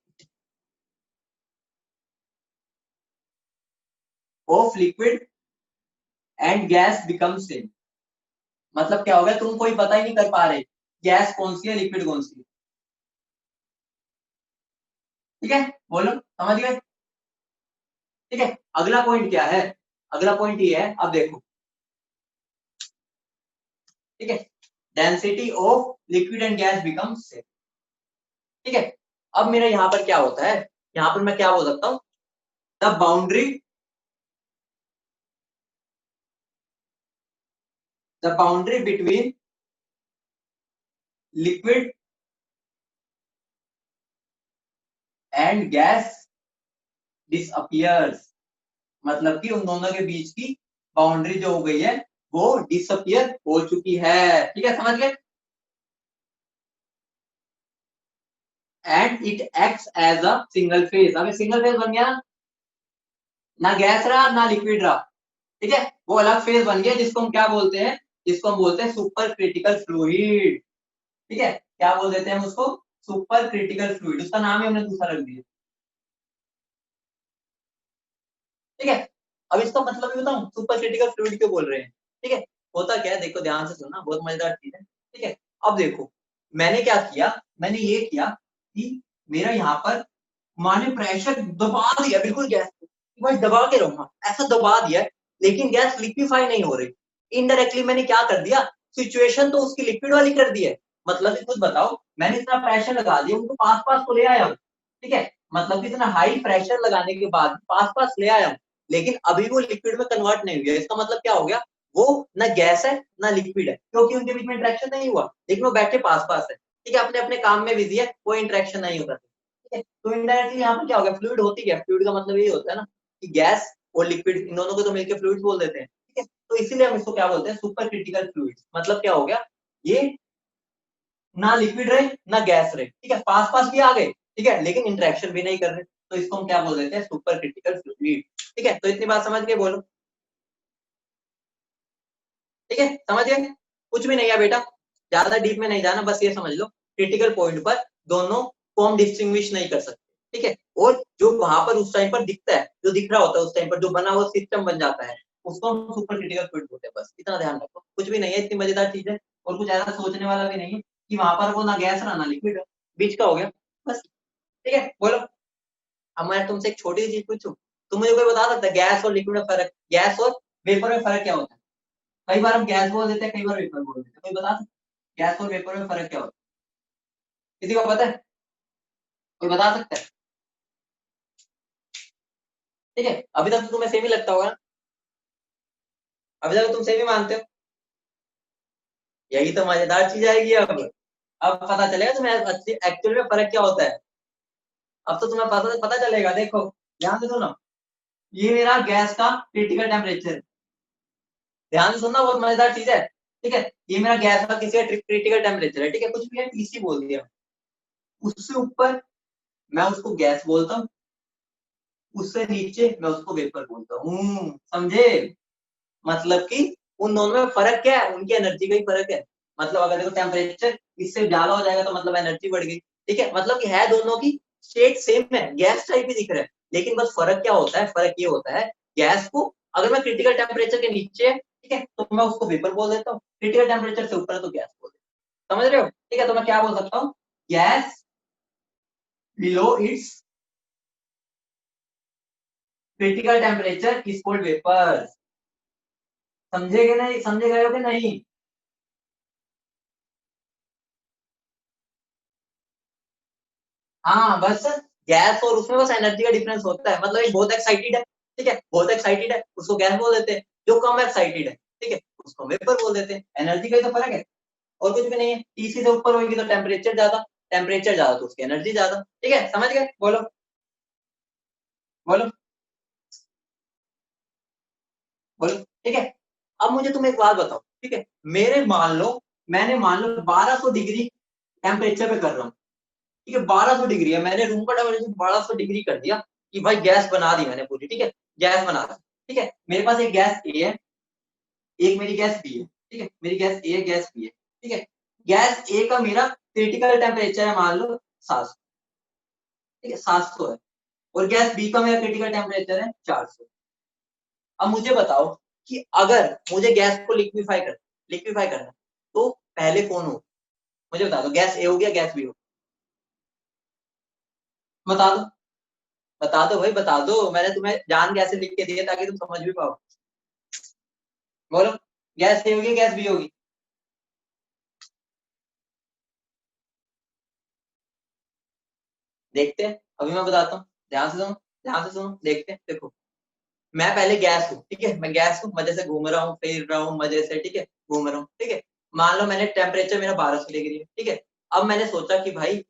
of liquid and gas become same, मतलब क्या हो गया, तुम कोई पता ही नहीं कर पा रहे गैस कौन सी है लिक्विड कौन सी है, ठीक है, बोलो समझ गए? ठीक है, अगला पॉइंट क्या है, अगला पॉइंट ये है, अब देखो, ठीक है, density of liquid and gas become same, ठीक है, अब मेरा यहाँ पर क्या होता है, यहाँ पर मैं क्या बोल सकता हूँ, the boundary, the boundary between liquid and gas disappears, मतलब कि उन दोनों के बीच की बाउंड्री जो हो गई है वो डिसअपियर हो चुकी है, ठीक है, समझ गए? And it acts as a single phase, अभी सिंगल फेज बन गया ना, गैस रहा ना लिक्विड रहा, ठीक है, वो अलग फेज बन गया, जिसको हम क्या बोलते हैं, जिसको हम बोलते हैं सुपर क्रिटिकल फ्लूइड, ठीक है, क्या बोल देते हैं हम उसको, सुपर क्रिटिकल फ्लूइड, उसका नाम ही हमने दूसरा रख दिया, ठीक है, अब इसका मतलब भी बताऊं सुपर क्रिटिकल फ्लूइड क्यों बोल रहे हैं, ठीक है, होता क्या है, देखो ध्यान से सुनना, बहुत मजेदार चीज है, ठीक है, अब देखो मैंने क्या किया, मैंने ये किया कि मेरा यहाँ पर माने प्रेशर दबा दिया बिल्कुल गैस को, बस दबा के रहूंगा, ऐसा दबा दिया, लेकिन गैस लिक्विफाई नहीं हो रही, इनडायरेक्टली मैंने क्या कर दिया, सिचुएशन तो उसकी लिक्विड वाली कर दी है, मतलब कि खुद बताओ, मैंने इतना प्रेशर लगा दिया उनको पास पास तो ले आया हूँ, ठीक है, मतलब कि इतना हाई प्रेशर लगाने के बाद पास पास ले आया हूँ, लेकिन अभी वो लिक्विड में कन्वर्ट नहीं हुआ, इसका मतलब क्या हो गया, वो ना गैस है ना लिक्विड है, क्योंकि उनके बीच में इंटरेक्शन नहीं हुआ, लेकिन वो बैठे पास पास है, ठीक है, अपने अपने काम में बिजी है, कोई इंटरेक्शन नहीं होता, ठीक है, तो इनडायरेक्टली यहाँ पर क्या हो गया, फ्लूइड होती है, फ्लूइड का मतलब यही होता है ना कि गैस और लिक्विड इन दोनों को तो मिलकर फ्लूइड बोल देते हैं, ठीक है, तो इसीलिए हम इसको क्या बोलते हैं, सुपर क्रिटिकल फ्लूइड, मतलब क्या हो गया, ये ना लिक्विड रहे ना गैस रहे, ठीक है, पास पास भी आ गए, ठीक है, लेकिन इंटरेक्शन भी नहीं कर रहे, तो इसको हम क्या बोल देते हैं, सुपर क्रिटिकल फ्लूइड, ठीक है, तो इतनी बात समझ के बोलो, ठीक है, समझ गए? कुछ भी नहीं है बेटा, ज्यादा डीप में नहीं जाना, बस ये समझ लो क्रिटिकल पॉइंट पर दोनों को हम डिस्टिंग्विश नहीं कर सकते, ठीक है, और जो वहां पर उस टाइम पर दिखता है, जो दिख रहा होता है उस टाइम पर, जो बना हुआ सिस्टम बन जाता है, उसको हम सुपर क्रिटिकल पॉइंट बोलते हैं, बस इतना ध्यान रखो, कुछ भी नहीं है, इतनी मजेदार चीज है, और कुछ ऐसा सोचने वाला भी नहीं है कि वहां पर वो ना गैस रहा ना लिक्विड, बीच का हो गया, बस, ठीक है, बोलो, अब मैं तुमसे एक छोटी सी चीज पूछूं, तुम मुझे कोई बता सकता है गैस और लिक्विड में फर्क, गैस और वेपर में फर्क क्या होता है? कई बार हम गैस बोल देते हैं, कई बार वेपर बोल देते हैं, कोई बता सकता है गैस और वेपर में फर्क क्या होता है? किसी को पता है? कोई बता सकता है? ठीक है, अभी तक तो तुम्हें सेम ही लगता होगा ना, अभी तक तुम सेम ही मानते हो। यही तो मजेदार चीज आएगी अब पता चलेगा तुम्हें एक्चुअल में फर्क क्या होता है। अब तो तुम्हें पता पता चलेगा। देखो ध्यान से सुनो, ये मेरा गैस का क्रिटिकल टेम्परेचर, ध्यान से सुनना, बहुत मजेदार चीज है। ठीक है, ये मेरा गैस का किसी का क्रिटिकल टेम्परेचर है, ठीक है, कुछ भी है, टीसी बोल दिया। उससे ऊपर मैं उसको गैस बोलता हूँ, उससे नीचे मैं उसको वेपर बोलता हूँ, समझे? मतलब कि उन दोनों में फर्क क्या है, उनकी एनर्जी का ही फर्क है। मतलब अगर देखो टेम्परेचर इससे ज्यादा हो जाएगा तो मतलब एनर्जी बढ़ गई, ठीक है, मतलब कि है दोनों की स्टेट सेम है, गैस टाइप ही दिख रहा है, लेकिन बस फर्क क्या होता है, फर्क ये होता है गैस को अगर मैं क्रिटिकल टेम्परेचर के नीचे है, ठीक है, तो मैं उसको वेपर बोल देता हूँ, क्रिटिकल टेम्परेचर से ऊपर है तो गैस बोल देता हूँ, समझ रहे हो? ठीक है, तो मैं क्या बोल सकता हूँ, gas below it's critical temperature is called vapour. समझे कि नहीं, समझे गए हो कि नहीं? हाँ बस गैस और उसमें बस एनर्जी का डिफरेंस होता है, मतलब एक बहुत एक्साइटेड है, ठीक है, बहुत एक्साइटेड है उसको गैस बोल देते हैं, जो कम एक्साइटेड है, ठीक है, उसको वेपर बोल देते हैं, एनर्जी का ही तो फर्क है, और कुछ भी नहीं है। टीसी से ऊपर होगी तो टेम्परेचर ज्यादा, टेम्परेचर ज्यादा तो उसकी एनर्जी ज्यादा, ठीक है, समझ गए? बोलो बोलो बोलो। ठीक है, अब मुझे तुम एक बात बताओ, ठीक है, मेरे मान लो, मैंने मान लो 1200 डिग्री टेम्परेचर पे कर रहा हूँ, ठीक है, 1200 डिग्री है, मैंने रूम का टेम्परेचर 1200 डिग्री कर दिया कि भाई गैस बना दी मैंने पूरी, ठीक है, गैस बना दी, ठीक है, मेरे पास एक गैस ए है, एक मेरी गैस बी है, ठीक है, मेरी गैस ए है, गैस बी है, ठीक है, गैस ए का मेरा क्रिटिकल टेम्परेचर है मान लो 700, ठीक है, 700 है, और गैस बी का मेरा क्रिटिकल टेम्परेचर है 400। अब मुझे बताओ कि अगर मुझे गैस को लिक्विफाई करना तो पहले कौन हो? मुझे बता दो, गैस ए हो गया, गैस बी हो, बता दो, बता दो भाई, बता दो, मैंने तुम्हें जान कैसे लिख के दिया ताकि तुम समझ भी पाओ। बोलो, गैस ए होगी, गैस बी होगी? देखते हैं, अभी मैं बताता हूँ, ध्यान से सुनो, ध्यान से सुनो, देखते हैं, देखो, मैं पहले गैस हूँ, ठीक है, मैं गैस हूँ, मजे से घूम रहा हूँ, फिर रहा हूँ मजे से, ठीक है, घूम रहा हूँ, ठीक है, मान लो मैंने टेम्परेचर मेरा 1200 डिग्री है, ठीक है, अब मैंने सोचा कि भाई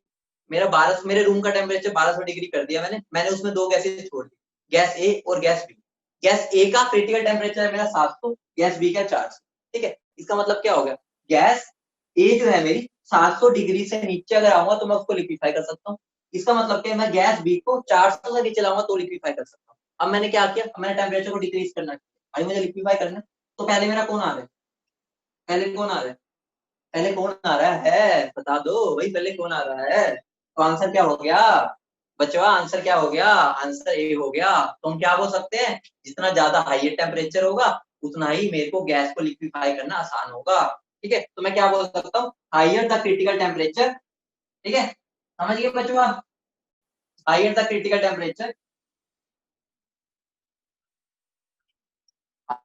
मेरा 1200, मेरे रूम का टेम्परेचर 1200 डिग्री कर दिया मैंने, मैंने उसमें दो गैसेज छोड़ दी, गैस ए और गैस बी, गैस ए का क्रिटिकल टेम्परेचर है मेरा 700, गैस बी का 400, ठीक है, इसका मतलब क्या हो गया, गैस ए जो है मेरी 700 डिग्री से नीचे अगर आऊंगा तो मैं उसको लिक्विफाई कर सकता हूँ, इसका मतलब क्या है, मैं गैस बी को 400 से नीचे लाऊंगा तो लिक्विफाई कर सकता हूँ। अब मैंने क्या किया, अब मैंने टेम्परेचर को डिक्रीज करना है, भाई मुझे लिक्विफाई करना है, तो पहले मेरा कौन आ रहा है, पहले कौन आ रहा है, पहले कौन आ रहा है, बता दो भाई, पहले कौन आ रहा है? तो आंसर क्या हो गया बचवा, आंसर क्या हो गया, आंसर ए हो गया। तो हम क्या बोल सकते हैं, जितना ज्यादा हाइयर टेम्परेचर होगा उतना ही मेरे को गैस को लिक्विफाई करना आसान होगा, ठीक है, तो मैं क्या बोल सकता हूँ, हाइयर द क्रिटिकल टेम्परेचर, ठीक है, समझ गए बचवा, higher the critical temperature,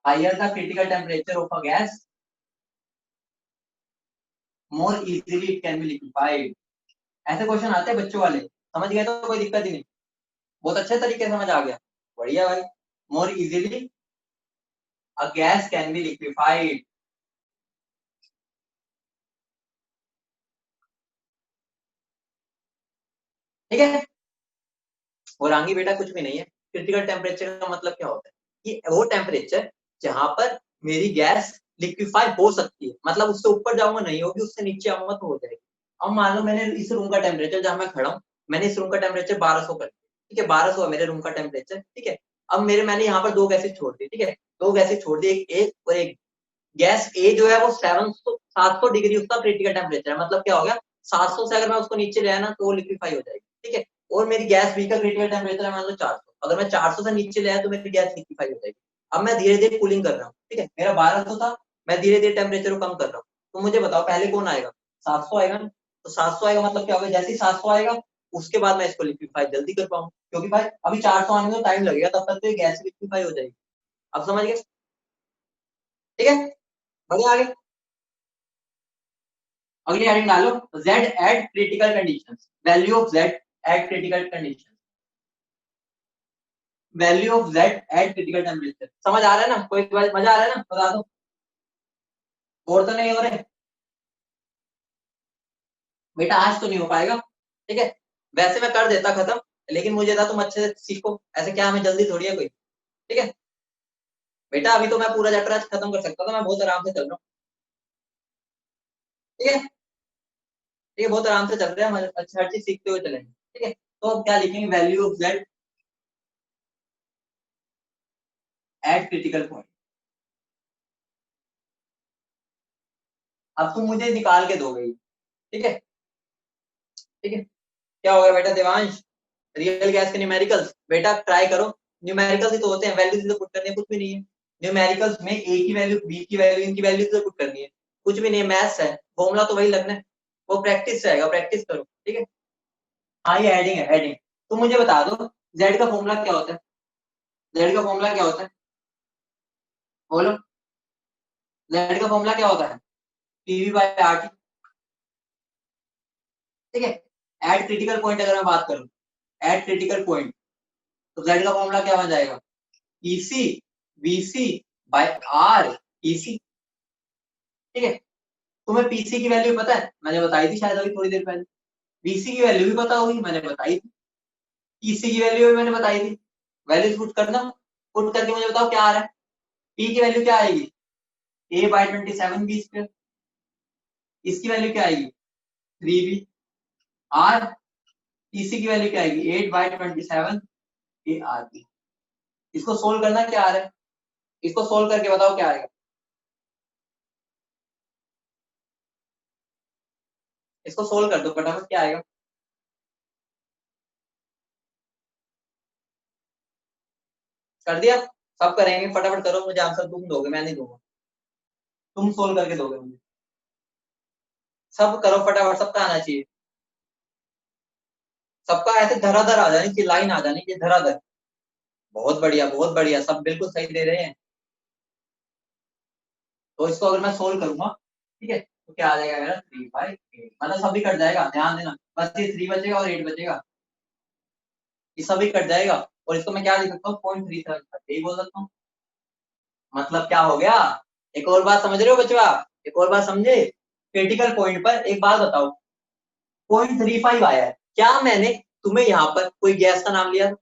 higher the critical temperature of a gas more easily it can be liquefied. ऐसे क्वेश्चन आते हैं बच्चों वाले, समझ गए तो कोई दिक्कत ही नहीं, बहुत अच्छे तरीके से समझ आ गया, बढ़िया भाई, more easily a gas can be liquefied, ठीक है, और आगे बेटा कुछ भी नहीं है, क्रिटिकल टेम्परेचर का मतलब क्या होता है, कि वो टेम्परेचर जहां पर मेरी गैस लिक्विफाई हो सकती है, मतलब उससे ऊपर जाऊंगा नहीं होगी, उससे नीचे आऊंगा तो हो जाएगी। अब मान लो मैंने इस रूम का टेम्परेचर जहां मैं खड़ा हूँ, मैंने इस रूम का टेम्परेचर 1200 कर दिया, ठीक है, 1200 है मेरे रूम का टेम्परेचर, ठीक है, अब मेरे मैंने यहाँ पर दो गैसेज छोड़ दी, ठीक है, दो गैसेज छोड़ दी, एक ए और एक, गैस ए जो है वो 700 डिग्री उसका क्रिटिकल टेम्परेचर है, मतलब क्या हो गया, 700 से अगर मैं उसको नीचे ले आया ना तो वो लिक्विफाई हो जाएगी, ठीक है, और मेरी गैस बी का क्रिटिकल टेम्परेचर है मान लो 400, अगर मैं 400 से नीचे ले आया तो मेरी गैस लिक्विफाई हो जाएगी। अब मैं धीरे धीरे कूलिंग कर रहा हूँ, ठीक है, मेरा 1200 था, मैं धीरे धीरे टेम्परेचर को कम कर रहा हूँ, तो मुझे बताओ पहले कौन आएगा, 700 आएगा ना, तो 700 आएगा मतलब क्या होगा, जैसे ही 700 आएगा उसके बाद मैं इसको लिक्विफाई जल्दी कर पाऊंगा, क्योंकि भाई अभी 400 आने में तो टाइम लगेगा, तब तक तो ये गैस लिक्विफाई हो जाएगी। अब समझ गए? ठीक है, बढ़िया। आगे अगली हेडिंग डालो, Z eight critical conditions, value of Z eight critical conditions, value of Z eight critical temperature. समझ आ रहा है ना? कोई मजा आ रहा है ना? बता दो, और तो नहीं हो रहे बेटा, आज तो नहीं हो पाएगा। ठीक है, वैसे मैं कर देता खत्म, लेकिन मुझे था तुम अच्छे से सीखो, ऐसे क्या हमें जल्दी थोड़ी है कोई। ठीक है बेटा, अभी तो मैं पूरा चैप्टर आज खत्म कर सकता था, मैं बहुत आराम से चल रहा हूँ। ठीक है, ठीक है, बहुत आराम से चल रहे हैं हम, अच्छा हर चीज सीखते हुए चलेंगे। ठीक है, तो अब क्या लिखेंगे, value of Z eight critical point. अब तुम मुझे निकाल के दोगे। ठीक है, ठीक है, क्या होगा बेटा देवांश, रियल गैस के न्यूमेरिकल्स, बेटा ट्राई करो। न्यूमेरिकल्स ही तो होते हैं, वैल्यूज तो पुट करनी है, कुछ भी नहीं है। न्यूमेरिकल्स में ए की वैल्यू, बी की वैल्यू, इनकी वैल्यू तो पुट करनी है, कुछ भी नहीं है, मैथ्स है, फॉर्मूला तो वही लगना है, वो प्रैक्टिस से आएगा, प्रैक्टिस करो। ठीक है, हाँ ये हेडिंग है, हेडिंग। तुम मुझे बता दो जेड का फॉर्मूला क्या होता है, जेड का फॉर्मूला क्या होता है, बोलो। जेड का फॉर्मूला क्या होता है, पीवी बाय आर। ठीक है, एट क्रिटिकल पॉइंट अगर मैं बात करूं, एट क्रिटिकल पॉइंट, तो जेड का फॉर्मूला क्या बन जाएगा, EC VC by R EC. ठीक है, तुम्हें पीसी की वैल्यू पता है, मैंने बताई थी शायद अभी थोड़ी देर पहले। वीसी की वैल्यू भी पता होगी, मैंने बताई थी। ईसी की वैल्यू भी मैंने बताई थी। वैल्यूज पुट करना, पुट करके मुझे बताओ क्या आ रहा है। पी की वैल्यू क्या आएगी, ए बाय 27 बी स्क्वायर। इसकी वैल्यू क्या आएगी, 3b। आर, ईसी की वैल्यू क्या आएगी, 8/27 ए आर बी। इसको सोल्व करना, क्या आ रहा है, इसको सोल्व करके बताओ क्या आएगा। इसको सोल्व कर दो फटाफट, क्या आएगा। कर दिया, सब करेंगे, फटाफट करो, मुझे आंसर तुम दोगे, मैं नहीं दूंगा, तुम सोल्व करके दोगे मुझे। सब करो फटाफट, सबका आना चाहिए, सबका ऐसे धराधर आ जानी चाहिए, लाइन आ जानी चाहिए धराधर। बहुत बढ़िया, बहुत बढ़िया, सब बिल्कुल सही दे रहे हैं। तो इसको अगर मैं सोल्व करूंगा, ठीक है, तो क्या आ जाएगा मेरा 3/8, मतलब सभी कट जाएगा, ध्यान देना, बस ये 3 बचेगा और 8 बचेगा, ये सभी कट जाएगा। और इसको मैं क्या लिख सकता हूँ, 0.37, यही बोल सकता हूँ। मतलब क्या हो गया, एक और बात समझ रहे हो बचवा, एक और बात समझे। क्रिटिकल पॉइंट पर एक बात बताओ, 0.35 आया है, क्या मैंने तुम्हें यहाँ पर कोई गैस का नाम लिया था,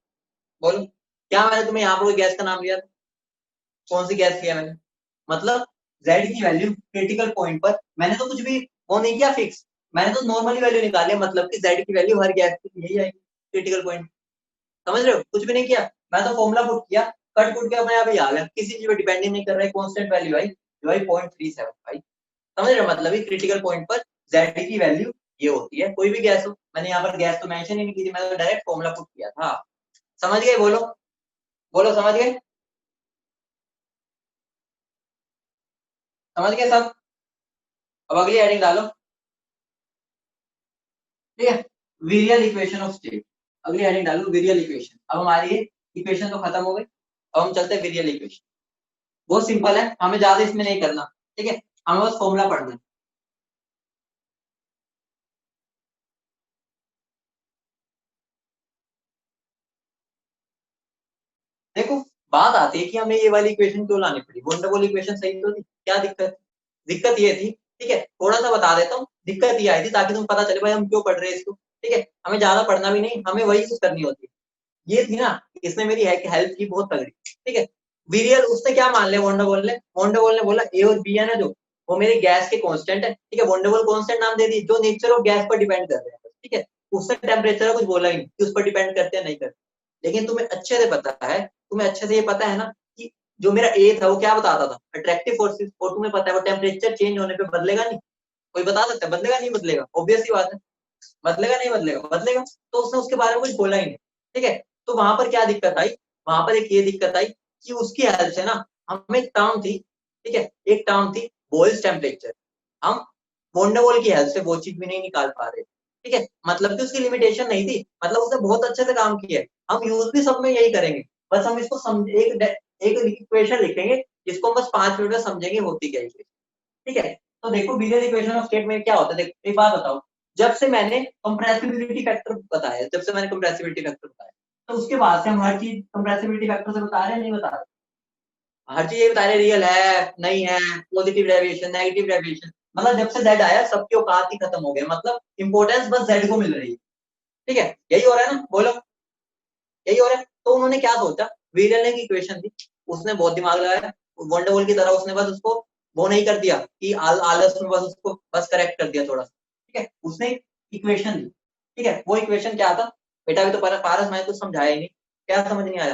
बोलो, क्या मैंने तुम्हें यहाँ पर कोई गैस का नाम लिया था, कौन सी गैस लिया मैंने, मतलब जेड की वैल्यू क्रिटिकल पॉइंट पर मैंने तो कुछ भी वो नहीं किया फिक्स, मैंने तो नॉर्मली वैल्यू निकाली, मतलब कि जेड की वैल्यू हर गैस की यही आएगी क्रिटिकल पॉइंट। समझ रहे हो, कुछ भी नहीं किया, मैं तो फॉर्मुला पुट किया, कट पुट के अपने आप ही आ गया, किसी चीज पे डिपेंड नहीं कर रहा है, कांस्टेंट वैल्यू आई जो आई 0.37 भाई। समझ रहे हो, मतलब ही क्रिटिकल पॉइंट पर जेड की वैल्यू ये होती है, कोई भी गैस हो, मैंने यहाँ पर गैस तो मेंशन ही नहीं की थी, मैंने तो डायरेक्ट फॉर्मुला पुट किया था। समझ गए, बोलो, बोलो समझ गए, समझ गए सब। अब अगली हेडिंग डालो, ठीक है, विरियल इक्वेशन ऑफ स्टेट। अगली हेडिंग डालो, विरियल इक्वेशन। अब हमारी ये इक्वेशन तो खत्म हो गई, अब हम चलते हैं विरियल इक्वेशन। बहुत सिंपल है, हमें ज्यादा इसमें नहीं करना, ठीक है, हमें बस फॉर्मूला पढ़ना है। देखो, बात आती है कि हमें ये वाली इक्वेशन क्यों लानी पड़ी, वंडरवॉल इक्वेशन सही तो थी, क्या दिक्कत, दिक्कत ये थी, ठीक है, थोड़ा सा बता देता हूँ, दिक्कत ये आई थी ताकि तुम पता चले भाई हम क्यों पढ़ रहे हैं इसको। ठीक है, हमें ज्यादा पढ़ना भी नहीं, हमें वही चीज करनी होती है, ये थी ना, इसने मेरी हेल्प की बहुत तगड़ी। ठीक है, वीरियल उसने क्या मान लिया, वंडरवॉल ने बोला ए और बी है ना जो, वो मेरे गैस के कांस्टेंट है। ठीक है, वंडरवॉल कांस्टेंट नाम दे दी जो नेचर ऑफ गैस पर डिपेंड कर रहे हैं। ठीक है, उसने टेम्परेचर कुछ बोला ही नहीं कि उस पर डिपेंड करते हैं नहीं करते, लेकिन तुम्हें अच्छे से पता है, तुम्हें अच्छे से ये पता है ना कि जो मेरा ए था वो क्या बताता था, अट्रैक्टिव फोर्सेस, और तुम्हें पता है वो टेम्परेचर चेंज होने पे बदलेगा नहीं, कोई बता सकता है बदलेगा नहीं बदलेगा, ऑब्वियस सी बात है, बदलेगा नहीं बदलेगा, बदलेगा, तो उसने उसके बारे में कुछ बोला ही नहीं। ठीक है, तो वहां पर क्या दिक्कत आई, वहां पर एक ये दिक्कत आई कि उसकी हेल्प से ना, हमें एक टर्म थी, ठीक है, एक टर्म थी बॉयल्स टेम्परेचर, हम वोंडरवॉल की हेल्प से वो चीज भी नहीं निकाल पा रहे। ठीक है, मतलब कि उसकी लिमिटेशन नहीं थी, मतलब उसने बहुत अच्छे से काम किया है। हम यूज भी सब में यही करेंगे, बस हम इसको एक इक्वेशन लिखेंगे जिसको हम बस 5 मिनट में समझेंगे होती क्या है। ठीक है, तो देखो बीलियर इक्वेशन ऑफ स्टेट में क्या होता है। देखो एक बात बताओ, जब से मैंने कंप्रेसिबिलिटी फैक्टर बताया, तो उसके बाद से हम हर चीज कंप्रेसिबिलिटी फैक्टर से बता रहे हैं, नहीं बता रहे? हर चीज ये बता रहे रियल है नहीं है, पॉजिटिव डेविएशन नेगेटिव डेविएशन, मतलब जब से जेड आया सबकी औकात ही खत्म हो गया, मतलब इंपॉर्टेंस बस जेड को मिल रही है। ठीक है, यही हो रहा है ना, बोलो यही हो रहा है। तो उन्होंने क्या सोचा, वीरेल ने की इक्वेशन थी, उसने बहुत दिमाग लगाया, वंडरवॉल की तरह उसने बस उसको वो नहीं कर दिया कि आलस में बस उसको बस करेक्ट कर दिया थोड़ा सा। ठीक है, उसने इक्वेशन दी। ठीक है, वो इक्वेशन क्या था बेटा, अभी तो पारस मैंने कुछ समझाया ही नहीं, क्या समझ नहीं आया?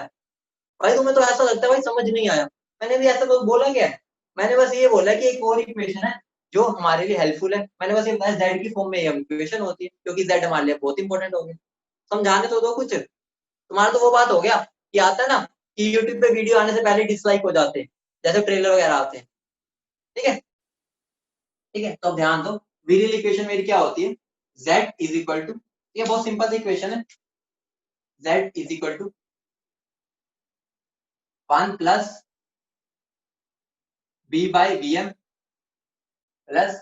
भाई तुम्हें तो ऐसा लगता है भाई समझ नहीं आया, मैंने भी ऐसा कुछ बोला क्या है? मैंने बस ये बोला कि एक और इक्वेशन है जो हमारे लिए हेल्पफुल है, मैंने बस ये बताया जेड की फॉर्म में ये इक्वेशन होती है, क्योंकि जेड हमारे लिए बहुत इंपॉर्टेंट हो गया। समझाने तो दो कुछ, तुम्हारा तो वो बात हो गया कि आता है ना कि यूट्यूब पे वीडियो आने से पहले डिसलाइक हो जाते हैं, जैसे ट्रेलर वगैरह आते हैं। ठीक है, ठीक है, तो अब ध्यान दो, वीरियल इक्वेशन मेरी क्या होती है, z इज इक्वल टू, ये बहुत सिंपल सी इक्वेशन है, z is equal to 1 plus b by V M plus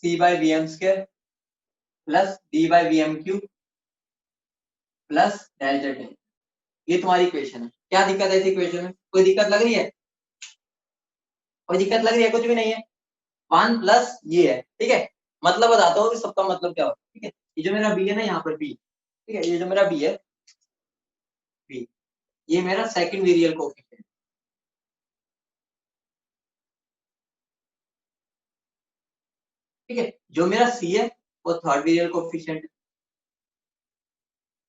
c by V M square plus d by V M cube plus del z। ये तुम्हारी इक्वेशन है। क्या दिक्कत है इस इक्वेशन में? कोई दिक्कत लग रही है? कोई दिक्कत लग रही है? कुछ भी नहीं है। 1 प्लस ये है, ठीक है, मतलब बताता हूँ कि सबका मतलब क्या होता है। ठीक है, ये जो मेरा बी है ना, यहाँ पर बी, ठीक है, ये जो मेरा बी है, बी, ये मेरा सेकंड वेरिएबल कोएफिशिएंट। ठीक है, जो मेरा सी है वो थर्ड वेरिएबल कोएफिशिएंट है।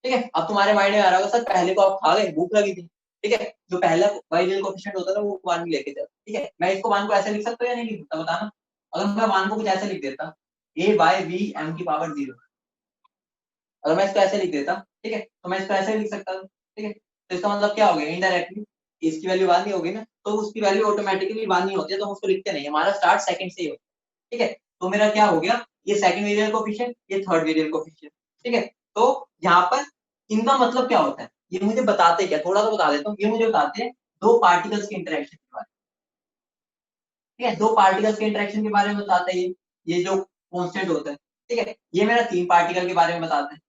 ठीक है, अब तुम्हारे माइंड में आ रहा होगा सर पहले को आप खा गए, भूख लगी थी। ठीक है, जो पहला वेरिएबल कोएफिशिएंट होता है वो 1 लेके जाओ। ठीक है, मैं इसको 1 को ऐसे लिख सकता हूँ या नहीं लिख सकता, बताना। अगर मैं 1 को कुछ ऐसे लिख देता, a बाई वी एम की पावर 0, अगर मैं इसको ऐसे लिख देता, ठीक है, तो मैं इसको ऐसे लिख सकता हूँ। ठीक है, तो इसका मतलब क्या हो गया, इनडायरेक्टली इसकी वैल्यू 1 ही होगी ना, तो उसकी वैल्यू ऑटोमेटिकली 1 ही होती है, तो हम उसको लिखते नहीं, हमारा स्टार्ट सेकंड से ही होता है। ठीक है, तो मेरा क्या हो गया, ये सेकंड वेरिएबल कोएफिशिएंट, ये थर्ड वेरिएबल कोएफिशिएंट। ठीक है, तो यहाँ पर इनका मतलब क्या होता है, ये मुझे बताते क्या, थोड़ा सा बता देता हूँ। ये मुझे बताते हैं दो पार्टिकल्स के इंटरेक्शन के बारे में। ठीक है, दो पार्टिकल्स के इंटरेक्शन के बारे में बताते हैं ये जो कांस्टेंट होता है। ठीक है, ये मेरा 3 पार्टिकल के बारे में बताते हैं।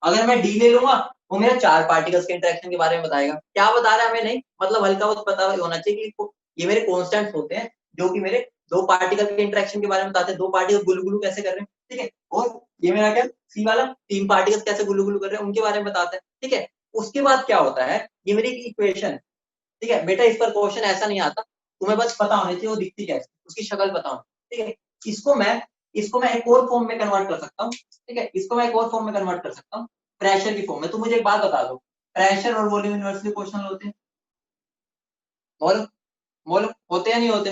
अगर मैं डी ले लूंगा वो मेरा 4 पार्टिकल्स के इंटरेक्शन के बारे में बताएगा। क्या बता रहा है हमें नहीं, मतलब हल्का बहुत पता होना चाहिए कि ये मेरे कांस्टेंट्स होते हैं जो कि मेरे दो पार्टिकल के इंटरेक्शन के बारे में बताते हैं, दो पार्टिकल गुलू गुलू कैसे कर रहे हैं। ठीक है, और ये मेरा क्या सी वाला 3 पार्टिकल्स कैसे गुलू गुलू कर रहे हैं उनके बारे में बताते हैं। ठीक है, उसके बाद क्या होता है, ये मेरी इक्वेशन है। ठीक है बेटा, इस पर क्वेश्चन ऐसा नहीं आता, तुम्हें बस पता होना चाहिए वो दिखती कैसे, उसकी शक्ल पता होना। ठीक है, इसको मैं इसको मैं एक और फॉर्म में कन्वर्ट कर सकता हूँ। ठीक है, इसको मैं एक और फॉर्म में कन्वर्ट कर सकता हूँ, प्रेशर की फॉर्म में। तो मुझे एक बात बता दो, प्रेशर और वॉल्यूम इनवर्सली प्रोपोर्शनल होते हैं? बोलो, बोलो, होते या नहीं होते?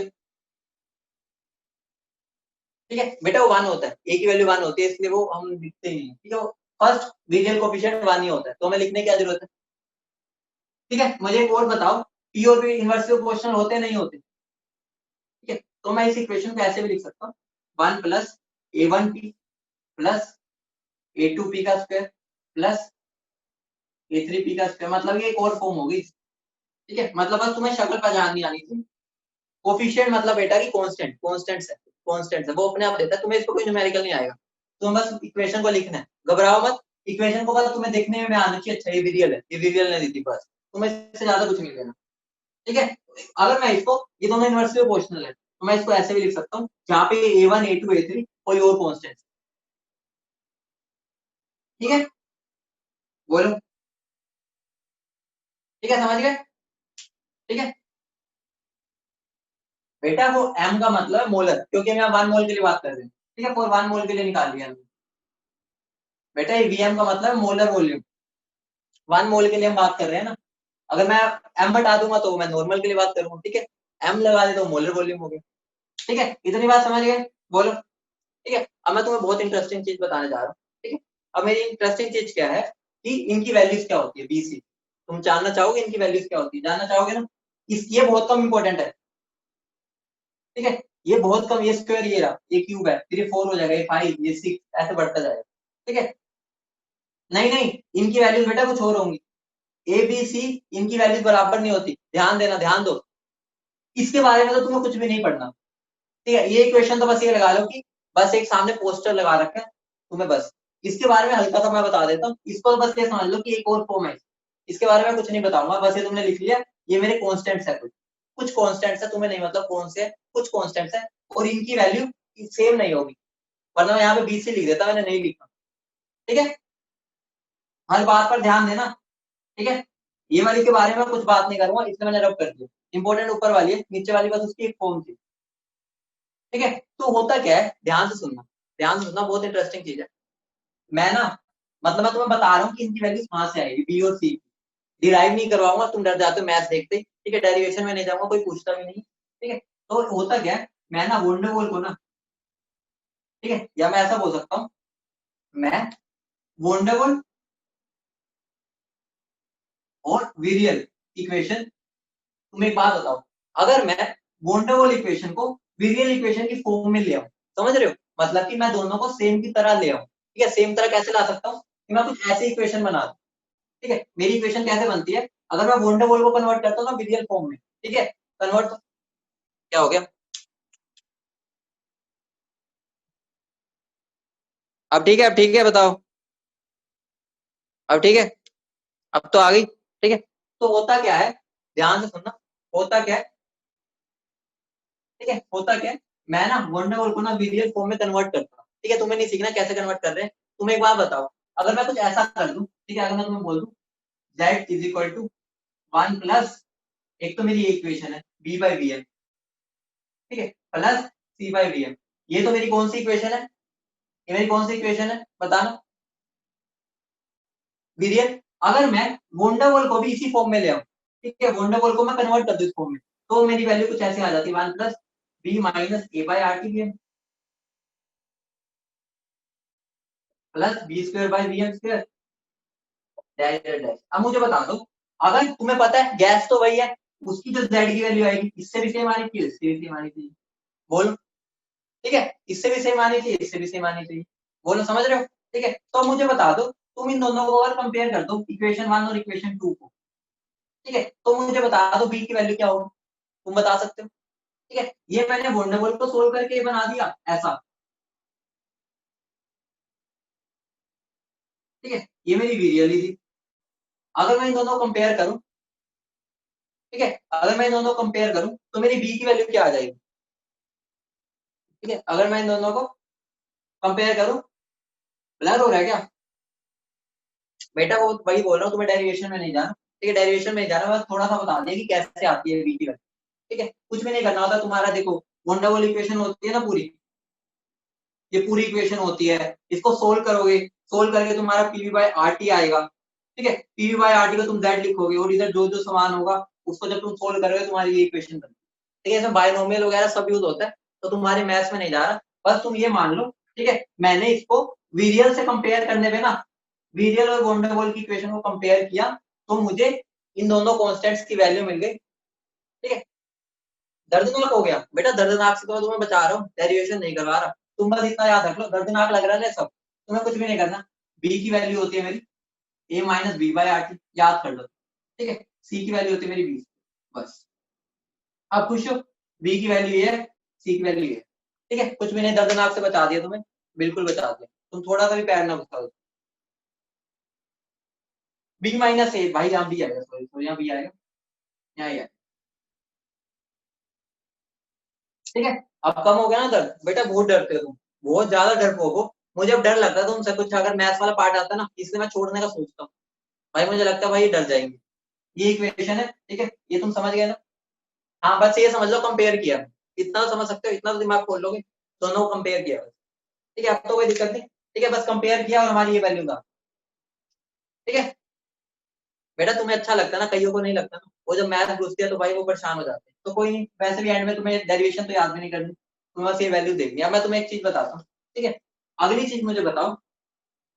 ठीक है बेटा, वो 1 होता है, ए की वैल्यू 1 होती है, इसलिए वो हम लिखते ही नहीं। ठीक है, फर्स्ट वेरिएबल कोएफिशिएंट 1 ही होता है, तो हमें लिखने की क्या जरूरत है? ठीक है, मुझे एक और बताओ, पी और बी इनवर्सली प्रोपोर्शनल होते हैं नहीं होते? ठीक है, तो मैं इस इक्वेशन को ऐसे भी लिख सकता हूँ, 1 प्लस a1p प्लस a2p का स्क्वायर प्लस a3p का स्क्वायर, मतलब ये एक और फॉर्म होगी। ठीक है, मतलब बस तुम्हें शक्ल पहचान नहीं आनी थी। कोफिशिएंट मतलब बेटा की कांस्टेंट, कांस्टेंट्स है, वो अपने आप देता है, तुम्हें इसको कोई न्यूमेरिकल नहीं आएगा, तुम्हें बस इक्वेशन को लिखना है, घबराओ मत। इक्वेशन को बस तुम्हें देखने में आना चाहिए, अच्छा ये वेरिएबल है, ये वेरिएबल ने दी थी, बस तुम्हें इससे ज्यादा कुछ नहीं लेना। ठीक है, अगर मैं इसको, ये दोनों इनवर्सली प्रोपोर्शनल है, तो मैं इसको ऐसे भी लिख सकता हूँ, जहाँ पे a1 a2 a3 कोई और कांस्टेंट। ठीक है, बोलो, ठीक है, समझ गए? ठीक है बेटा, वो m का मतलब है मोलर, क्योंकि हम यहाँ 1 मोल के लिए बात कर रहे हैं। ठीक है, 1 मोल के लिए निकाल लिया हमने। बेटा ये vm का मतलब है मोलर वॉल्यूम, 1 मोल के लिए हम बात कर रहे हैं ना। अगर मैं m हटा दूंगा तो मैं नॉर्मल के लिए बात करूंगा। ठीक है, m लगा दे तो मोलर वॉल्यूम हो गया। ठीक है, इतनी बात समझ गए? बोलो। ठीक है, अब मैं तुम्हें बहुत इंटरेस्टिंग चीज बताने जा रहा हूँ। ठीक है, अब मेरी इंटरेस्टिंग चीज क्या है कि इनकी वैल्यूज क्या होती है, बीसी। तुम जानना चाहोगे इनकी वैल्यूज क्या होती है, जानना चाहोगे ना? ये बहुत कम इंपॉर्टेंट है। ठीक है, ये बहुत कम, ये स्क्वायर, ये रहा, ये क्यूब है, फिर ये 4 हो जाएगा, ये 5, ये 6, ऐसे बढ़ता जाएगा। ठीक है, नहीं नहीं, इनकी वैल्यूज बेटा कुछ और होंगी, ए बी सी, इनकी वैल्यूज बराबर नहीं होती, ध्यान देना, ध्यान दो, इसके बारे में तो तुम्हें कुछ भी नहीं पढ़ना। ठीक है, ये इक्वेशन तो बस ये लगा लो कि बस एक सामने पोस्टर लगा रखा है तुम्हें, बस इसके बारे में हल्का सा मैं बता देता हूँ, इसको बस ये समझ लो कि एक और फॉर्म है, इसके बारे में कुछ नहीं बताऊंगा, बस ये तुमने लिख लिया, ये मेरे कॉन्स्टेंट्स है, कुछ कुछ कॉन्स्टेंट्स है, तुम्हें नहीं मतलब कौन से है, कुछ कॉन्स्टेंट्स है, और इनकी वैल्यू सेम नहीं होगी, वरना मैं यहाँ पे बीच से लिख देता, मैंने नहीं लिखा। ठीक है, हर बात पर ध्यान देना। ठीक है, ये वाली के बारे में कुछ बात नहीं करूंगा, इसलिए मैंने रब कर दिया, इंपॉर्टेंट ऊपर वाली है, नीचे वाली बस उसकी एक फॉर्म थी। ठीक है, तो होता क्या है, ध्यान से सुनना, ध्यान से सुनना, बहुत इंटरेस्टिंग चीज है। मैं ना, मतलब मैं तुम्हें बता रहा हूँ कि इनकी वैल्यू कहां से आएगी, बी और सी, डिराइव नहीं करवाऊंगा, तुम डर जाते हो मैथ्स देखते ही। ठीक है, डेरिवेशन में नहीं जाऊंगा, कोई पूछता भी नहीं। ठीक है, तो होता क्या है, मैं ना वोंडरवॉल को ना, ठीक है, या मैं ऐसा बोल सकता हूँ, मैं वोंडरवॉल और विरियल इक्वेशन, तुम एक बात बताओ, अगर मैं वोंडरवॉल इक्वेशन को विरियल इक्वेशन की फॉर्म में ले आऊं, समझ रहे हो, मतलब कि मैं दोनों को सेम की तरह ले आऊं। ठीक है, सेम तरह कैसे ला सकता हूँ, कि मैं कुछ ऐसी इक्वेशन बना दूं। ठीक है, मेरी इक्वेशन कैसे बनती है, अगर मैं वोंडरवॉल को कन्वर्ट करता हूँ ना विरियल फॉर्म में, ठीक है, कन्वर्ट, क्या हो गया, अब ठीक है, अब ठीक है, बताओ, अब ठीक है, अब तो आ गई। ठीक है, तो होता क्या है, ध्यान से सुनना, होता क्या है, ठीक है, होता क्या है, मैं ना वंडरवॉल को ना वीरियल फॉर्म में कन्वर्ट करता हूँ। ठीक है, तुम्हें नहीं सीखना कैसे कन्वर्ट कर रहे हैं, तुम एक बात बताओ, अगर मैं कुछ ऐसा कर दूं, ठीक है, अगर मैं तुम्हें बोल दूं z is equal to 1 plus, एक तो मेरी इक्वेशन है b बाई वी एम, ठीक है, plus c by V M, ये तो मेरी कौन सी इक्वेशन है, ये मेरी कौन सी इक्वेशन है बताना, वीरियल। अगर मैं वोंडरवॉल को भी इसी फॉर्म में ले आऊं, ठीक है, वोंडरवॉल को मैं कन्वर्ट कर दूं इस फॉर्म में, तो मेरी वैल्यू कुछ ऐसे आ जाती है, 1 plus B minus A by R T plus B square by V M square dash dash dash. अब मुझे बता दो, अगर तुम्हें पता है गैस तो वही है, उसकी जो जेड की वैल्यू आएगी, इससे भी सेम आनी चाहिए, इससे भी सेम आनी चाहिए, बोलो। ठीक है, इससे भी सेम आनी चाहिए, इससे भी सेम आनी चाहिए, बोलो, समझ रहे हो। ठीक है, तो मुझे बता दो, तुम इन दोनों को अगर कंपेयर कर दो, इक्वेशन 1 और इक्वेशन 2 को, ठीक है, तो मुझे बता दो बी की वैल्यू क्या होगी, तुम बता सकते हो। ठीक है, ये मैंने वोंडरवॉल को सोल्व करके बना दिया ऐसा। ठीक है, ये मेरी वीरियल ही थी, अगर मैं इन दोनों को कंपेयर करूं, ठीक है, अगर मैं इन दोनों को कंपेयर करूं तो मेरी बी की वैल्यू क्या आ जाएगी। ठीक है, अगर मैं इन दोनों को कंपेयर करूं, ब्लर हो रहा है क्या बेटा, वो वही बोल रहा हूँ, तुम्हें डेरिवेशन में नहीं जाना। ठीक है, डेरिवेशन में नहीं जाना, बस थोड़ा सा बता दिया कि कैसे आती है बी की वैल्यू। ठीक है, कुछ भी नहीं करना होता तुम्हारा, देखो वंडरवॉल इक्वेशन होती है ना पूरी, ये पूरी इक्वेशन होती है, इसको सोल्व करोगे, सोल्व करके तुम्हारा पीवी बाय आर टी आएगा। ठीक है, पीवी बाय आर टी को तुम जेड लिखोगे, और इधर जो जो समान होगा उसको जब तुम सोल्व करोगे तुम्हारी ये इक्वेशन बनेगी। ठीक है, इसमें बायनोमियल वगैरह सब यूज होता है, तो तुम्हारे मैथ्स में नहीं जा रहा, बस तुम ये मान लो। ठीक है, मैंने इसको वीरियल से कंपेयर करने पे ना, वीरियल और वोंडरवॉल की इक्वेशन को कंपेयर किया, तो मुझे इन दोनों कॉन्स्टेंट्स की वैल्यू मिल गई। ठीक है, दर्दनाक हो गया बेटा, दर्दनाक से तो मैं तुम्हें बचा रहा हूँ, डेरिवेशन नहीं करवा रहा, तुम बस इतना याद रख लो, दर्दनाक लग रहा है सब, तुम्हें कुछ भी नहीं करना। बी की वैल्यू होती है मेरी A minus B by R T, याद कर लो। ठीक है, सी की वैल्यू होती है मेरी बी, बस। अब खुश हो, बी की वैल्यू ये है, सी की वैल्यू ये है। ठीक है, कुछ भी नहीं, दर्दनाक से बचा दिया तुम्हें, बिल्कुल बचा दिया, तुम थोड़ा सा भी पैर ना घुसाओ। बी माइनस ए, भाई यहाँ बी आएगा, सॉरी सॉरी, यहाँ बी आएगा, यहाँ ही आएगा। ठीक है, अब कम हो गया ना दर्द, बेटा बहुत डरते हो तुम, बहुत ज्यादा डरपोक हो, मुझे अब डर लगता है तुमसे, कुछ अगर मैथ्स वाला पार्ट आता है ना, इसलिए मैं छोड़ने का सोचता हूँ, भाई मुझे लगता है भाई ये डर जाएंगे। ये इक्वेशन है, ठीक है, ये तुम समझ गए ना, हाँ बस ये समझ लो कंपेयर किया, इतना तो समझ सकते हो, इतना तो दिमाग खोल लोगे, दोनों को कंपेयर किया बस। ठीक है, अब तो कोई दिक्कत नहीं। ठीक है, बस कंपेयर किया और हमारी ये वैल्यू था। ठीक है, बेटा तुम्हें अच्छा लगता है ना, कईयों को नहीं लगता ना, वो जब मैथ घुसती है तो भाई वो परेशान हो जाते हैं, तो कोई नहीं, वैसे भी एंड में तुम्हें डेरिवेशन तो याद भी नहीं करनी, तुम्हें बस ये वैल्यू देखनी है। अब मैं तुम्हें एक चीज बताता हूँ, ठीक है, अगली चीज मुझे बताओ,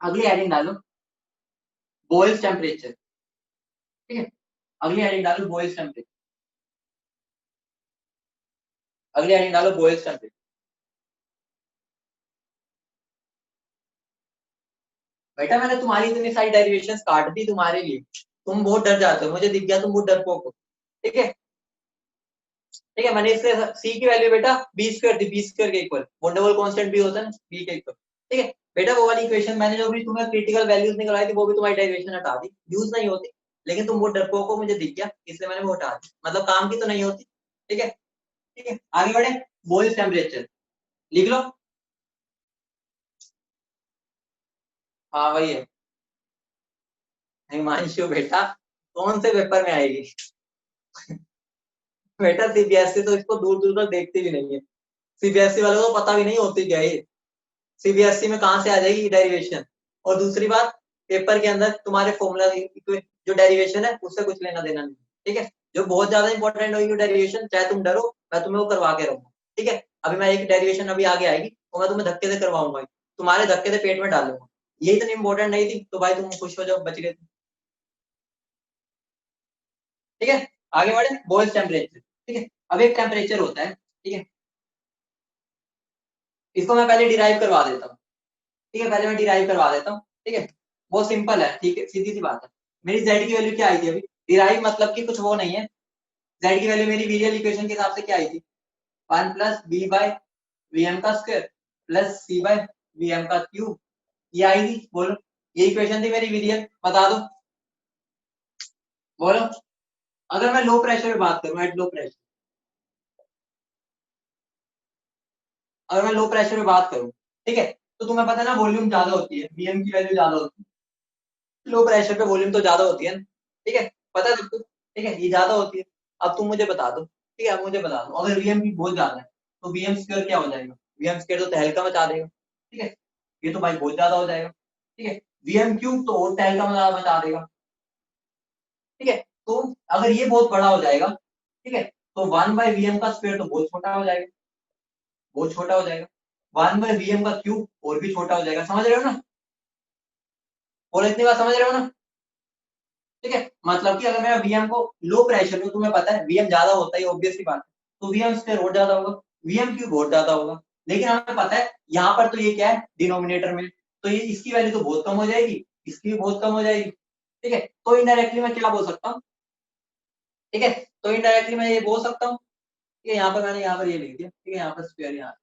अगली हेडिंग डालो बॉयल्स टेम्परेचर। ठीक है, अगली हेडिंग डालो बॉयल्स टेम्परेचर, अगली हेडिंग डालो बॉयल्स टेम्परेचर। बेटा मैंने तुम्हारी इतनी सारी डेरिवेशंस काट दी तुम्हारे लिए, तुम बहुत डर जाते हो, मुझे दिख गया तुम बहुत डरपोक हो। ठीक है, ठीक है, मैंने इससे सी की वैल्यू बेटा बी स्क्वायर थी, बी स्क्वायर के इक्वल, वंडरवॉल कांस्टेंट भी होता है ना बी के इक्वल। ठीक है बेटा, वो वाली इक्वेशन मैंने जो भी तुम्हें क्रिटिकल वैल्यूज निकलवाई थी वो भी तुम्हारी डेरिवेशन हटा दी, यूज नहीं होती, लेकिन तुम वो डरपोक को, मुझे दिख गया इसलिए मैंने वो हटा दी, मतलब काम की तो नहीं होती। ठीक है, ठीक है, आगे बढ़े। बॉयल्स टेम्परेचर लिख लो। हाँ वही है हिमांशु बेटा, कौन से पेपर में आएगी बेटा सीबीएसई तो इसको दूर दूर तक देखती भी नहीं है, सीबीएसई वालों को पता भी नहीं होती क्या है, सीबीएसई में कहाँ से आ जाएगी डेरिवेशन। और दूसरी बात, पेपर के अंदर तुम्हारे फॉर्मूला जो डेरिवेशन है उससे कुछ लेना देना नहीं। ठीक है, जो बहुत ज्यादा इंपॉर्टेंट होगी डेरिवेशन, चाहे तुम डरो मैं तुम्हें वो करवा के रहूंगा। ठीक है, अभी मैं एक डेरिवेशन अभी आगे आएगी वो मैं तुम्हें धक्के से करवाऊंगा, तुम्हारे धक्के से पेट में डालूंगा, ये इतनी इंपॉर्टेंट नहीं थी तो भाई तुम खुश हो जाओ, बच गए। ठीक है, आगे बढ़े। Boils temperature. ठीक है, अब एक टेम्परेचर होता है, ठीक है, इसको मैं पहले डिराइव करवा देता हूँ। ठीक है, पहले मैं डिराइव करवा देता हूँ। ठीक है, बहुत सिंपल है, ठीक है, सीधी सी बात है। मेरी जेड की वैल्यू क्या आई थी अभी, डिराइव मतलब कि कुछ वो नहीं है, जेड की वैल्यू मेरी वीरियल इक्वेशन के हिसाब से क्या आई थी, 1 + b/vm का स्क्वायर प्लस c/vm का क्यूब, ये आई थी, बोलो, ये इक्वेशन थी मेरी वीरियल, बता दो, बोलो। अगर मैं लो प्रेशर में बात करूं, एट लो प्रेशर, अगर मैं लो प्रेशर में बात करूं, ठीक है, तो तुम्हें पता है ना वॉल्यूम ज्यादा होती है, वीएम की वैल्यू ज्यादा होती है, लो प्रेशर पे वॉल्यूम तो ज्यादा होती है ना। ठीक है, पता है तुमको, ठीक है, ये ज्यादा होती है। अब तुम मुझे बता दो, ठीक है, अब मुझे बता दो, अगर वीएम की बहुत ज्यादा है तो वीएम स्क्वायर क्या हो जाएगा, वीएम स्क्वायर तो तहलका मचा देगा। ठीक है, ये तो भाई बहुत ज्यादा हो जाएगा। ठीक है, वीएम क्यूब तो और तहलका मचा देगा। ठीक है, तो अगर ये बहुत बड़ा हो जाएगा, ठीक है, तो 1/vm का स्क्वायर तो बहुत छोटा हो जाएगा, बहुत छोटा हो जाएगा, 1/vm का क्यूब और भी छोटा हो जाएगा, समझ रहे हो ना, और इतनी बात समझ रहे हो ना। ठीक है, मतलब कि अगर मैं वीएम को लो प्रेशर में, तुम्हें पता है वीएम ज्यादा होता है, ऑब्वियसली बात है, तो वीएम स्क्वायर और ज्यादा होगा, वीएम क्यूब और ज्यादा होगा, लेकिन हमें पता है यहाँ पर तो ये क्या है डिनोमिनेटर में, तो ये इसकी वैल्यू तो बहुत कम हो जाएगी, इसकी भी बहुत कम हो जाएगी। ठीक है, तो इनडायरेक्टली मैं क्या बोल सकता हूँ, ठीक है, तो इनडायरेक्टली मैं ये बोल सकता हूँ, ठीक है, यहाँ पर मैंने यहाँ पर ये लिख दिया, ठीक है, यहाँ पर स्क्वायर, यहाँ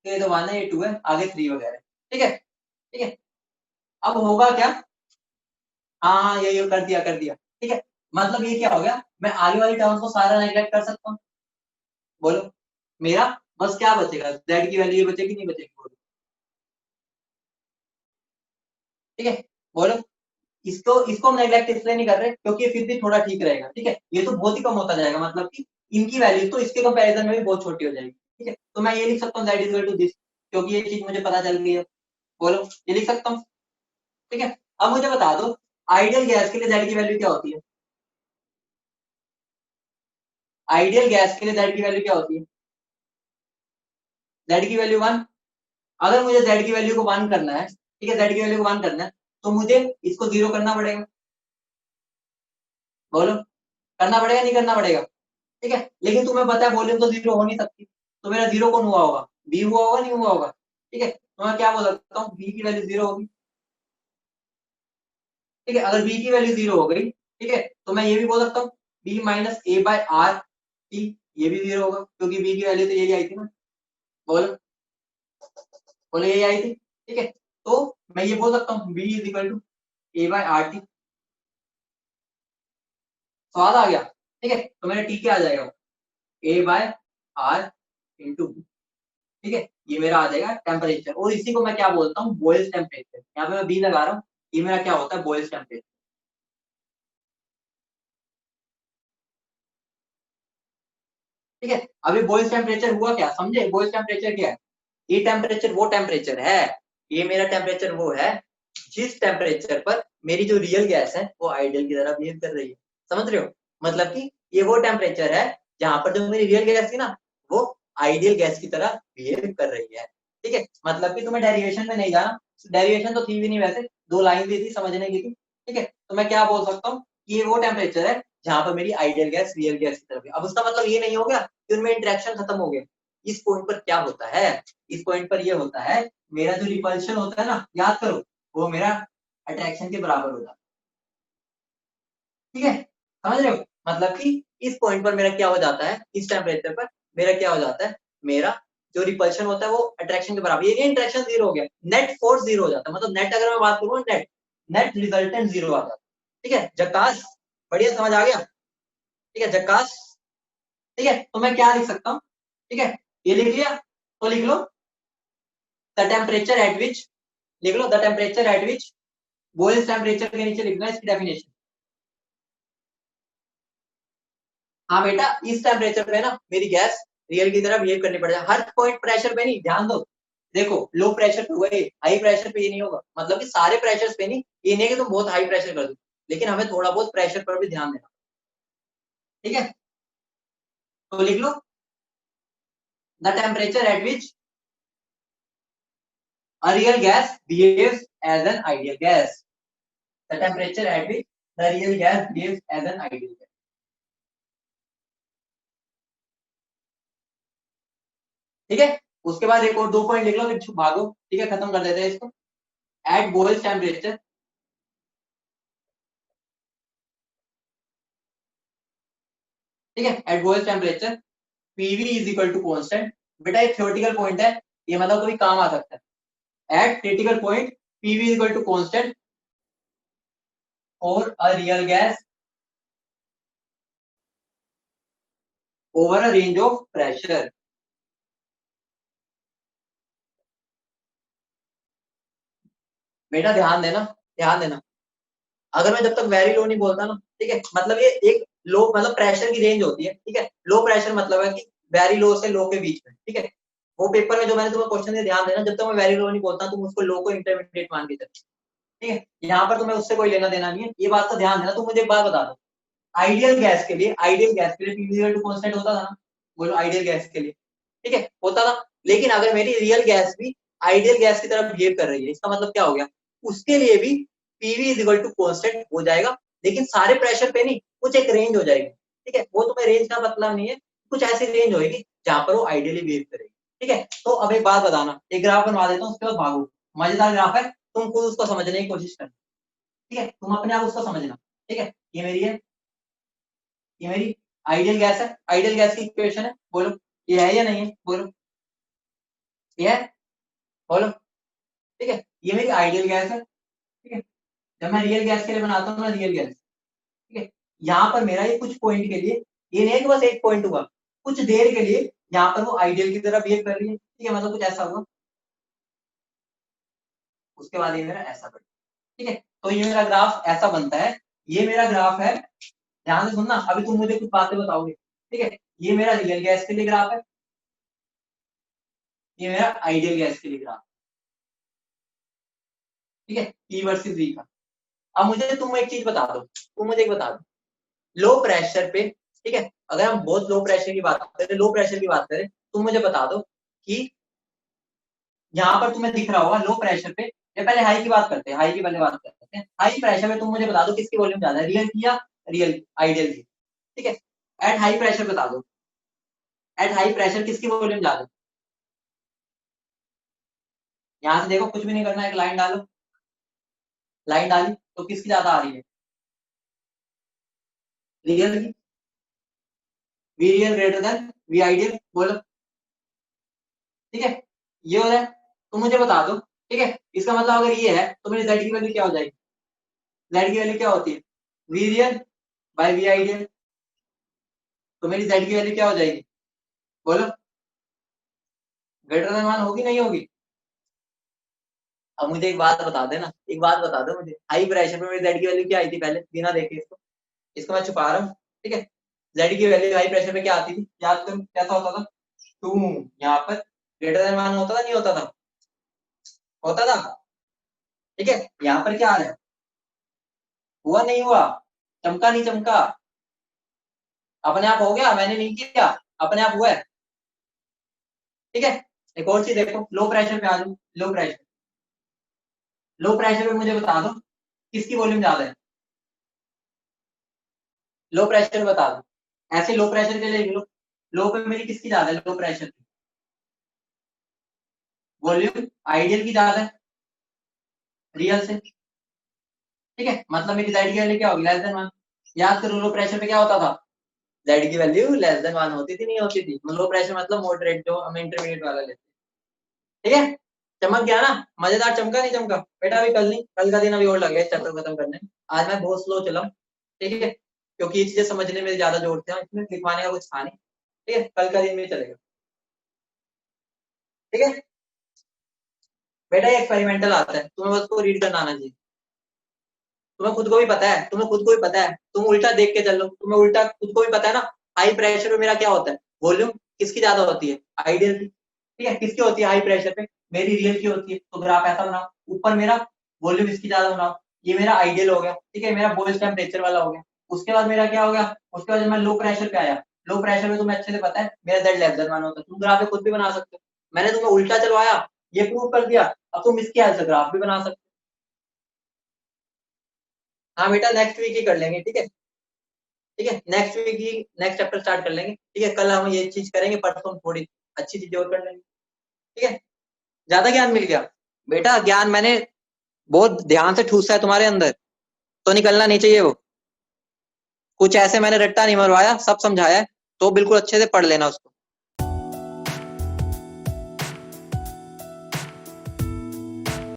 ये तो 1 है, ये 2 है, आगे 3 वगैरह। ठीक है, ठीक है, अब होगा क्या, हाँ हाँ ये कर दिया कर दिया। ठीक है, मतलब ये क्या हो गया, मैं आगे वाली टर्म को सारा नेगलेक्ट कर सकता हूँ, बोलो, मेरा बस क्या बचेगा, जेड की वैल्यू बचेगी नहीं बचेगी, बोलो। ठीक है, बोलो, इसको इसको हम नेगलेक्ट इसलिए नहीं कर रहे क्योंकि ये फिर भी थोड़ा ठीक रहेगा। ठीक है, ये तो बहुत ही कम होता जाएगा, मतलब कि इनकी वैल्यू तो इसके कंपैरिजन में भी बहुत छोटी हो जाएगी। ठीक है, तो मैं ये लिख सकता हूँ that is equal to this, क्योंकि ये चीज मुझे पता चल गई है, बोलो, ये लिख सकता हूँ। ठीक है, अब मुझे बता दो आइडियल गैस के लिए जेड की वैल्यू क्या होती है, आइडियल गैस के लिए जेड की वैल्यू क्या होती है, जेड की वैल्यू 1। अगर मुझे जेड की वैल्यू को 1 करना है, ठीक है, जेड की वैल्यू को 1 करना है, तो मुझे इसको 0 करना पड़ेगा, बोलो, करना पड़ेगा नहीं करना पड़ेगा। ठीक है, लेकिन तुम्हें पता है वॉल्यूम तो 0 हो नहीं सकती, तो मेरा 0 कौन हुआ होगा, बी हुआ होगा नहीं हुआ होगा। ठीक है, तो मैं क्या बोल सकता हूँ, बी की वैल्यू 0 होगी। ठीक है, अगर बी की वैल्यू 0 हो गई, ठीक है, तो मैं ये भी बोल सकता हूँ b-a/r t, ये भी 0 होगा क्योंकि बी की वैल्यू तो यही आई थी ना, बोलो, बोलो यही आई थी। ठीक है, तो मैं ये बोल सकता हूँ b is equal to a/r t, स्वाद आ गया। ठीक है, तो मेरा टी क्या आ जाएगा, a/r × ठीक है, ये मेरा आ जाएगा टेम्परेचर, और इसी को मैं क्या बोलता हूँ, बॉयल्स टेम्परेचर, यहाँ पे मैं बी लगा रहा हूँ, ये मेरा क्या होता है, बॉयल्स टेम्परेचर। ठीक है, अभी बॉयल्स टेम्परेचर हुआ क्या, समझे, बॉयल्स टेम्परेचर क्या है, ये टेम्परेचर वो टेम्परेचर है, ये मेरा टेम्परेचर वो है जिस टेम्परेचर पर मेरी जो रियल गैस है वो आइडियल की तरह बिहेव कर रही है, समझ रहे हो, मतलब कि ये वो टेम्परेचर है जहां पर जो मेरी रियल गैस थी ना वो आइडियल गैस की तरह बिहेव कर रही है। ठीक है, मतलब कि तुम्हें डेरिवेशन में नहीं जाना, डेरिवेशन तो थी भी नहीं वैसे, 2 लाइन दी थी समझने की थी। ठीक है, तो मैं क्या बोल सकता हूँ, ये वो टेम्परेचर है जहां पर मेरी आइडियल गैस रियल गैस की तरफ है। अब उसका मतलब ये नहीं हो गया कि उनमें इंटरेक्शन खत्म हो गया, इस पॉइंट पर क्या होता है, इस पॉइंट पर ये होता है मेरा जो रिपल्शन होता है ना, याद करो, वो मेरा अट्रैक्शन के बराबर होता है। ठीक है, समझ रहे हो, मतलब कि इस पॉइंट पर मेरा क्या हो जाता है, इस टेम्परेचर पर मेरा क्या हो जाता है, मेरा जो रिपल्शन होता है वो अट्रैक्शन के बराबर, ये इंट्रैक्शन जीरो हो गया, नेट फोर्स जीरो हो जाता है, मतलब नेट अगर मैं बात करूँ नेट नेट रिजल्टेंट जीरो आ जाता है। ठीक है, जकास, बढ़िया, समझ आ गया। ठीक है, जकास। ठीक है, तो मैं क्या लिख सकता हूँ, ठीक है, ये लिख लिया, तो लिख लो द टेम्परेचर एट विच, लिख लो the temperature at which, Boyle's temperature के नीचे लिखना है इसकी डेफिनेशन। हाँ बेटा, इस टेम्परेचर पे ना मेरी गैस रियल की तरह बिहेव करनी पड़ेगा, हर पॉइंट प्रेशर पे नहीं, ध्यान दो, देखो लो प्रेशर पे हुआ है, हाई प्रेशर पे ये नहीं होगा, मतलब कि सारे प्रेशर पे नहीं, ये नहीं है कि तुम बहुत हाई प्रेशर कर दो, लेकिन हमें थोड़ा बहुत प्रेशर पर भी ध्यान देना। ठीक है, तो लिख लो the temperature at which a real gas behaves as an ideal gas, the temperature at which the real gas behaves as an ideal gas। ठीक है, उसके बाद एक और 2 पॉइंट लिख लो फिर भागो। ठीक है, खत्म कर देते हैं इसको। एट बॉयल्स टेम्परेचर, ठीक है, at Boyle's temperature PV is equal to constant. बेटा ये थ्योरेटिकल पॉइंट है, ये मतलब कभी काम आ सकता है। At critical point PV is equal to constant और a real gas over a range of pressure. बेटा ध्यान देना, ध्यान देना, अगर मैं जब तक वेरी लो नहीं बोलता ना, ठीक है, मतलब ये एक लो मतलब प्रेशर की रेंज होती है। ठीक है, लो प्रेशर मतलब है कि वेरी लो से लो के बीच में। ठीक है, वो पेपर में जो मैंने तुम्हें क्वेश्चन दिया, ध्यान देना, जब तक मैं वेरी लो नहीं बोलता तुम उसको लो को इंटरमीडिएट मान के चलो। ठीक है, यहाँ पर तुम्हें उससे कोई लेना देना नहीं है, ये बात का ध्यान देना। तुम मुझे एक बात बता दो, आइडियल गैस के लिए, आइडियल गैस के लिए पीवी टू कांस्टेंट होता था ना, बोलो आइडियल गैस के लिए। ठीक है, होता था, लेकिन अगर मेरी रियल गैस भी आइडियल गैस की तरह बिहेव कर रही है, इसका मतलब क्या हो गया, उसके लिए भी PV is equal to constant हो जाएगा, लेकिन सारे प्रेशर पे नहीं, कुछ एक रेंज हो जाएगी। ठीक है, वो तुम्हें रेंज का मतलब नहीं है, कुछ ऐसी रेंज होगी जहां पर वो आइडियली बिहेव करेगी। ठीक है, तो अब एक बात बताना, एक ग्राफ बनवा देता हूँ, उसके बाद भागो, मजेदार ग्राफ है, तुम खुद उसको समझने की कोशिश करना। ठीक है, तुम अपने आप उसको समझना। ठीक है, ये मेरी है, ये मेरी आइडियल गैस है, आइडियल गैस की इक्वेशन है, बोलो ये है या नहीं है, बोलो ये है, बोलो। ठीक है, ये मेरी आइडियल गैस है। ठीक है, जब मैं रियल गैस के लिए बनाता हूँ ना, रियल गैस, ठीक है, यहाँ पर मेरा ये कुछ पॉइंट के लिए, ये नहीं है कि बस एक पॉइंट हुआ, कुछ देर के लिए यहाँ पर वो आइडियल की तरह बिहेव कर रही है। ठीक है, मतलब कुछ ऐसा हुआ, उसके बाद ये मेरा ऐसा बना। ठीक है, तो ये मेरा ग्राफ ऐसा बनता है, ये मेरा ग्राफ है, ध्यान से सुनना, अभी तुम मुझे कुछ बातें बताओगे। ठीक है, ये मेरा रियल गैस के लिए ग्राफ है, ये मेरा आइडियल गैस के लिए ग्राफ। ठीक है, पी वर्सेस वी का। अब मुझे तुम एक चीज बता दो, तुम मुझे एक बता दो, लो प्रेशर पे, ठीक है, अगर हम बहुत लो प्रेशर की बात करें, लो प्रेशर की बात करें, तुम मुझे बता दो कि यहाँ पर तुम्हें दिख रहा होगा लो प्रेशर पे, ये पहले हाई की बात करते हैं, हाई की पहले बात करते हैं, हाई प्रेशर पे तुम मुझे बता दो किसकी वॉल्यूम ज्यादा है, रियल की या रियल आइडियल की। ठीक है, एट हाई प्रेशर बता दो, एट हाई प्रेशर किसकी वॉल्यूम ज्यादा है, यहाँ से देखो, कुछ भी नहीं करना, एक लाइन डालो, लाइन डाली तो किसकी ज्यादा आ रही है, रियल की, V real greater than V ideal, बोलो। ठीक है, ये हो रहा है, तो मुझे बता दो। ठीक है, इसका मतलब अगर ये है तो मेरी जेड की वैल्यू क्या हो जाएगी, जेड की वैल्यू क्या होती है, V real by V ideal, तो मेरी जेड की वैल्यू क्या हो जाएगी, बोलो, ग्रेटर देन 1 होगी नहीं होगी। अब मुझे एक बात बता देना, एक बात बता दो मुझे, हाई प्रेशर पे मेरी जेड की वैल्यू क्या आई थी पहले, बिना देखे इसको, इसको मैं छुपा रहा हूँ। ठीक है, जेड की वैल्यू हाई प्रेशर पे क्या आती थी, याद करो कैसा होता था, 2, यहाँ पर ग्रेटर देन 1 होता था नहीं होता था, होता था। ठीक है, यहाँ पर क्या आ रहा है, हुआ नहीं हुआ, चमका नहीं चमका, अपने आप हो गया, मैंने नहीं किया, अपने आप हुआ है। ठीक है, एक और चीज देखो, लो प्रेशर पे आ जाओ, लो प्रेशर, लो प्रेशर पे मुझे बता दो किसकी वॉल्यूम ज्यादा है, लो प्रेशर बता दो, ऐसे लो प्रेशर के लिए लिख लो, लो पे मेरी किसकी ज्यादा है, लो प्रेशर की, वॉल्यूम आइडियल की ज्यादा है रियल से, ठीक है, मतलब मेरी जेड की वैल्यू क्या होगी, लेस देन 1। याद करो लो प्रेशर पे क्या होता था, जेड की वैल्यू लेस देन 1 होती थी, नहीं होती थी। लो प्रेशर मतलब मॉडरेट, जो हम इंटरमीडिएट वाला लेते हैं, ठीक है। चमक गया ना, मजेदार, चमका नहीं चमका बेटा? अभी कल नहीं, कल का दिन अभी और लग गया चैप्टर खत्म करने में। आज मैं बहुत स्लो चला, ठीक है, क्योंकि ये चीजें समझने में ज्यादा जोर थे, इसमें लिखवाने का कुछ था नहीं, ठीक है। कल का दिन में चलेगा, ठीक है बेटा। ये एक्सपेरिमेंटल आता है, तुम्हें बस को रीड करना आना चाहिए। तुम्हें खुद को भी पता है, तुम्हें खुद को भी पता है, तुम उल्टा देख के चलो, तुम्हें उल्टा खुद को भी पता है ना। हाई प्रेशर पे मेरा क्या होता है, वॉल्यूम किसकी ज्यादा होती है, आइडियल की, ठीक है। किसकी होती है हाई प्रेशर पे, मेरी रियल की होती है। तो ग्राफ ऐसा बनाओ, ऊपर मेरा वॉल्यूम इसकी ज्यादा बनाओ, ये मेरा आइडियल हो गया, ठीक है, मेरा बॉयल्स टेम्परेचर वाला हो गया। उसके बाद मेरा क्या हो गया, उसके बाद जब मैं लो प्रेशर पे आया, लो प्रेशर में तुम्हें अच्छे से पता है मेरा जेड लेस देन 1 होता है। तुम ग्राफ खुद भी बना सकते हो, मैंने तुम्हें उल्टा चलवाया, ये प्रूव कर दिया, अब तुम इसकी हेल्प से ग्राफ भी बना सकते हो। हाँ बेटा, नेक्स्ट वीक ही कर लेंगे, ठीक है, ठीक है, नेक्स्ट वीक ही नेक्स्ट चैप्टर स्टार्ट कर लेंगे, ठीक है। कल हम ये चीज करेंगे, परसों हम थोड़ी अच्छी चीजें और कर लेंगे, ठीक है। ज्यादा ज्ञान मिल गया बेटा, ज्ञान मैंने बहुत ध्यान से ठूसा है तुम्हारे अंदर, तो निकलना नहीं चाहिए वो। कुछ ऐसे मैंने रट्टा नहीं मरवाया, सब समझाया है, तो बिल्कुल अच्छे से पढ़ लेना उसको।